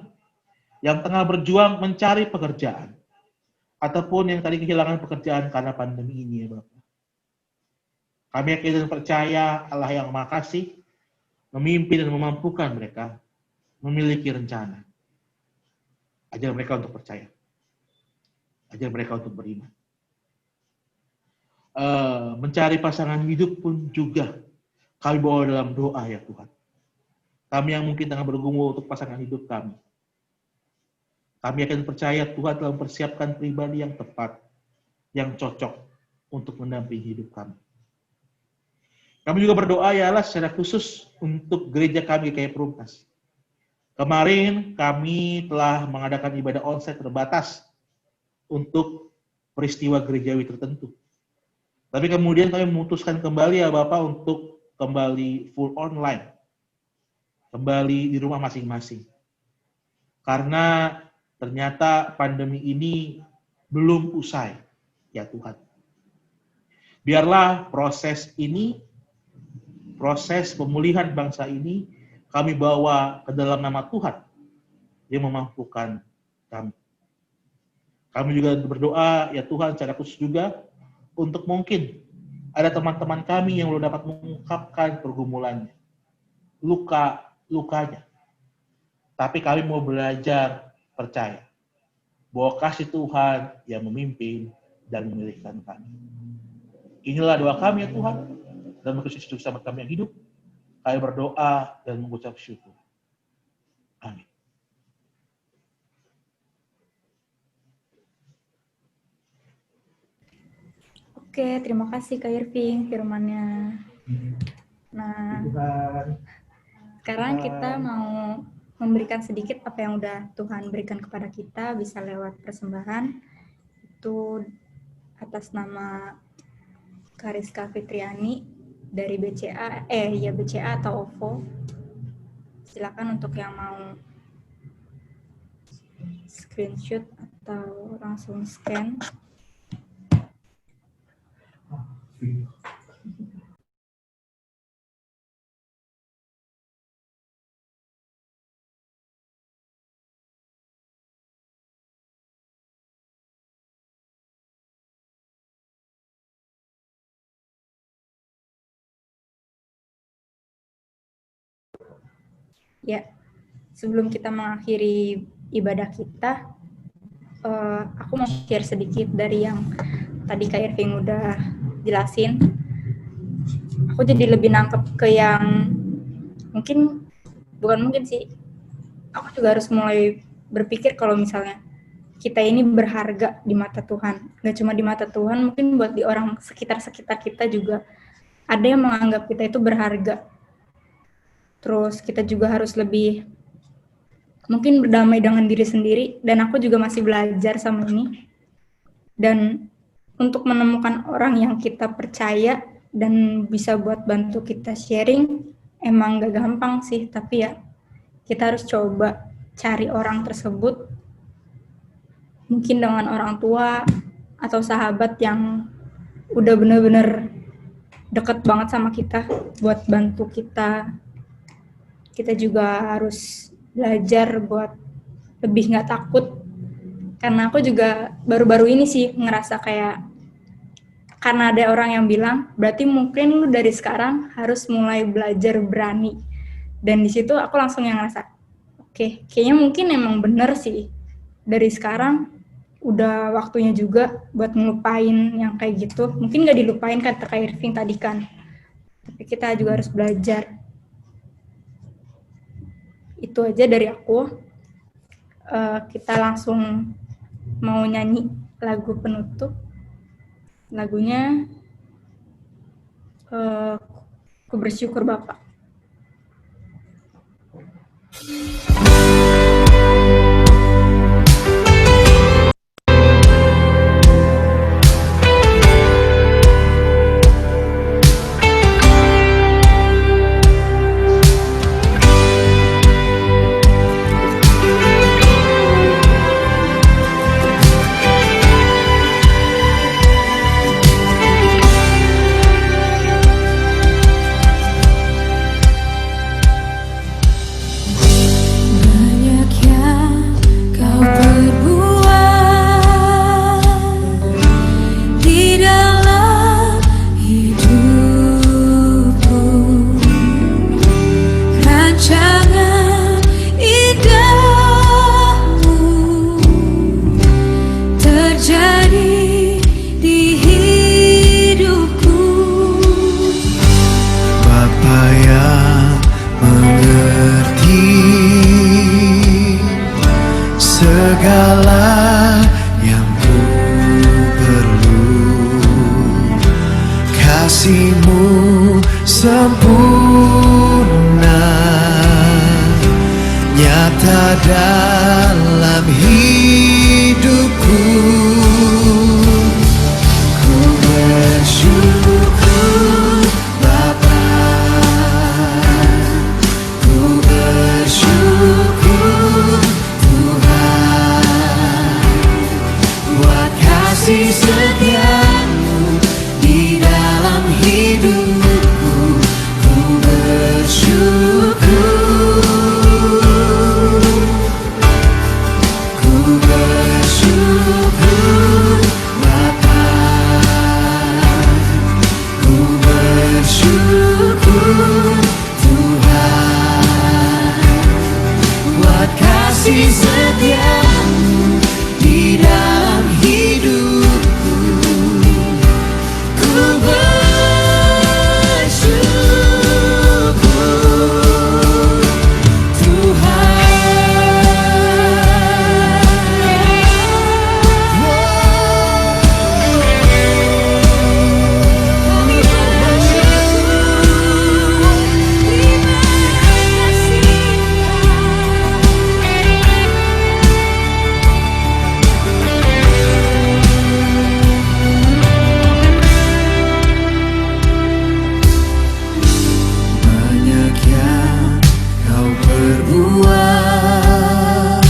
yang tengah berjuang mencari pekerjaan, ataupun yang tadi kehilangan pekerjaan karena pandemi ini ya Bapak. Kami yakin dan percaya Allah yang Maha Kasih memimpin dan memampukan mereka memiliki rencana. Ajar mereka untuk percaya. Ajar mereka untuk beriman. Mencari pasangan hidup pun juga kami bawa dalam doa ya Tuhan. Kami yang mungkin tengah bergumul untuk pasangan hidup kami. Kami akan percaya Tuhan telah mempersiapkan pribadi yang tepat, yang cocok untuk mendampingi hidup kami. Kami juga berdoa ya Allah secara khusus untuk gereja kami kayak Perumnas. Kemarin kami telah mengadakan ibadah onsite terbatas untuk peristiwa gerejawi tertentu. Tapi kemudian kami memutuskan kembali ya Bapak untuk kembali full online. Kembali di rumah masing-masing. Karena ternyata pandemi ini belum usai, ya Tuhan. Biarlah proses ini, proses pemulihan bangsa ini, kami bawa ke dalam nama Tuhan yang memampukan kami. Kami juga berdoa, ya Tuhan, secara khusus juga, untuk mungkin ada teman-teman kami yang belum dapat mengungkapkan pergumulannya, lukanya. Tapi kami mau belajar percaya bahwa kasih Tuhan yang memimpin dan memilihkan kami. Inilah doa kami ya Tuhan, dan Kristus bersama kami yang hidup. Kami berdoa dan mengucap syukur. Amin. Oke, terima kasih Kak Irving firmannya. Nah, sekarang kita mau memberikan sedikit apa yang udah Tuhan berikan kepada kita, bisa lewat persembahan. Itu atas nama Kariska Fitriani dari BCA, BCA atau OVO. Silakan untuk yang mau screenshot atau langsung scan. Ya, sebelum kita mengakhiri ibadah kita, aku mau share sedikit dari yang tadi Kak Irving udah jelasin. Aku jadi lebih nangkep ke yang bukan mungkin sih, aku juga harus mulai berpikir kalau misalnya kita ini berharga di mata Tuhan. Nggak cuma di mata Tuhan, mungkin buat di orang sekitar-sekitar kita juga ada yang menganggap kita itu berharga. Terus kita juga harus lebih mungkin berdamai dengan diri sendiri, dan aku juga masih belajar sama ini. Dan untuk menemukan orang yang kita percaya dan bisa buat bantu kita sharing, emang gak gampang sih, tapi ya kita harus coba cari orang tersebut, mungkin dengan orang tua atau sahabat yang udah bener-bener deket banget sama kita buat bantu kita. Kita juga harus belajar buat lebih nggak takut, karena aku juga baru-baru ini sih ngerasa kayak, karena ada orang yang bilang berarti mungkin lu dari sekarang harus mulai belajar berani, dan di situ aku langsung yang ngerasa oke, kayaknya mungkin emang bener sih, dari sekarang udah waktunya juga buat ngelupain yang kayak gitu. Mungkin nggak dilupain kata Kak Irving tadi kan, tapi kita juga harus belajar. Itu aja dari aku. Kita langsung mau nyanyi lagu penutup. Lagunya Ku Bersyukur Bapa. kasih-Mu sempurna, nyata dalam hidupku. Ku bersyukur Bapa, ku bersyukur Tuhan, buat kasih setia-Mu di dalam hidupku. Ku bersyukur, ku bersyukur Bapa, ku bersyukur Tuhan, buat kasih setia-Mu di dalam hidupku. Ku bersyukur banyak yang Kau perbuat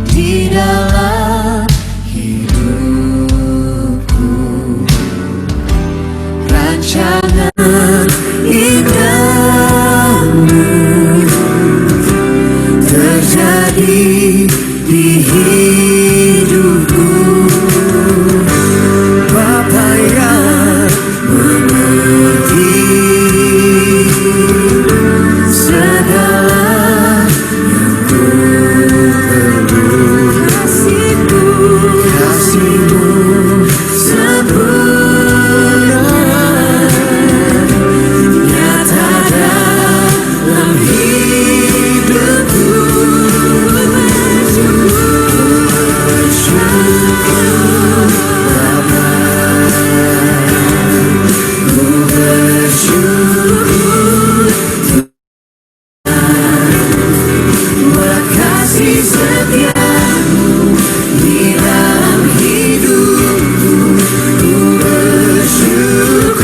di dalam hidupku. Rancangan indahmu terjadi di hidupku. Bapa yang mengerti segala yang ku perlu. Kasih-Mu sempurna, nyata dalam hidupku. Bersyukur Bapa, ku bersyukur buat kasih setia-Mu di dalam hidupku. Ku bersyukur,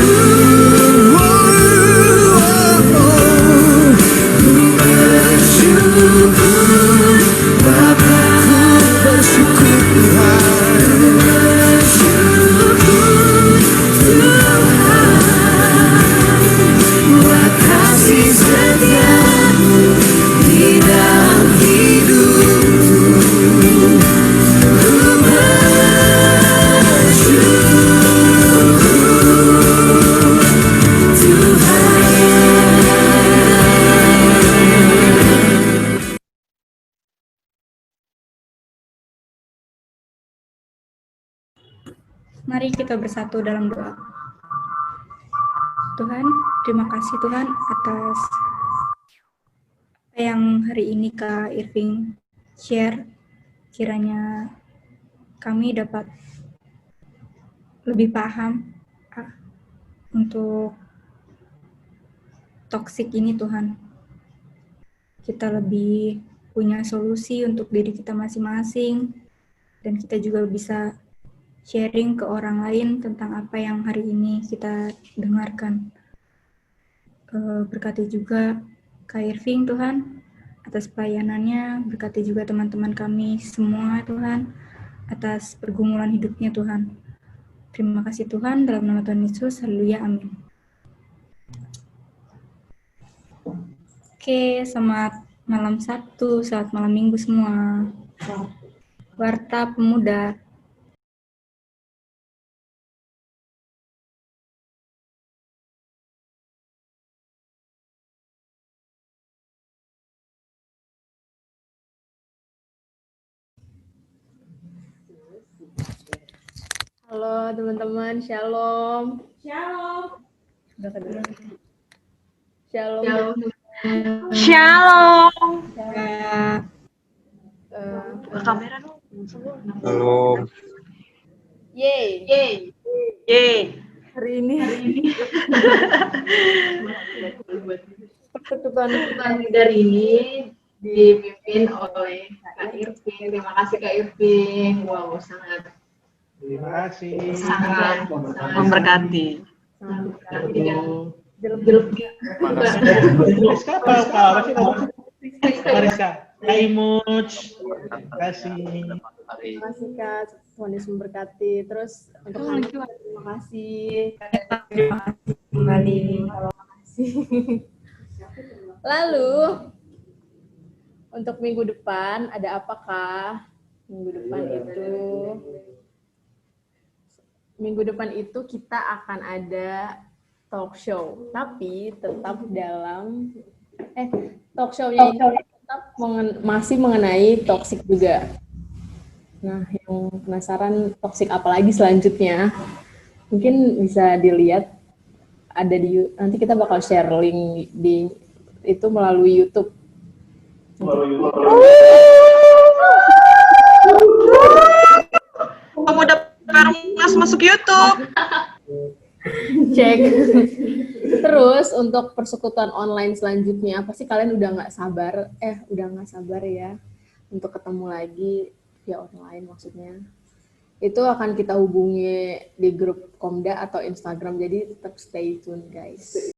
ku bersyukur Bapa, ku bersyukur Tuhan, ku bersyukur Tuhan, buat kasih setia-Mu di dalam hidupku. Ku bersyukur Tuhan. Mari kita bersatu dalam doa. Tuhan, terima kasih Tuhan atas apa yang hari ini Kak Irving share. Kiranya kami dapat lebih paham untuk toksik ini Tuhan. Kita lebih punya solusi untuk diri kita masing-masing, dan kita juga bisa sharing ke orang lain tentang apa yang hari ini kita dengarkan. Berkati juga Kak Irving Tuhan atas pelayanannya, berkati juga teman-teman kami semua Tuhan atas pergumulan hidupnya Tuhan. Terima kasih Tuhan, dalam nama Tuhan Yesus, haleluya, amin. Oke, selamat malam Sabtu, selamat malam Minggu semua. Warta Pemuda. Halo teman-teman, shalom. Shalom. Shalom. Shalom. Buka kamera dong. Halo. Yeay. Yeay. Yeay. hari ini. Persekutuan dari ini dipimpin oleh Kak Irvin. Terima kasih Kak Irvin. Wow, sangat Terima kasih. sangat Memberkati. jelek. Rizka apa sih nama? Rizka. Kak Imuj. Terima kasih. Terima kasih Kak, Tuhan Yesus memberkati. Terus untuk anak terima kasih. Kembali. Terima kasih. Lalu untuk minggu depan ada apakah? Minggu depan itu kita akan ada talk show, tapi tetap dalam talk show-nya itu tetap masih mengenai toxic juga. Nah, yang penasaran toxic apa lagi selanjutnya, mungkin bisa dilihat ada nanti kita bakal share link di itu melalui YouTube. Pemuda Perumnas masuk YouTube. Cek. Terus untuk persekutuan online selanjutnya, pasti kalian udah nggak sabar ya untuk ketemu lagi via online maksudnya. Itu akan kita hubungi di grup Komda atau Instagram, jadi tetap stay tune guys.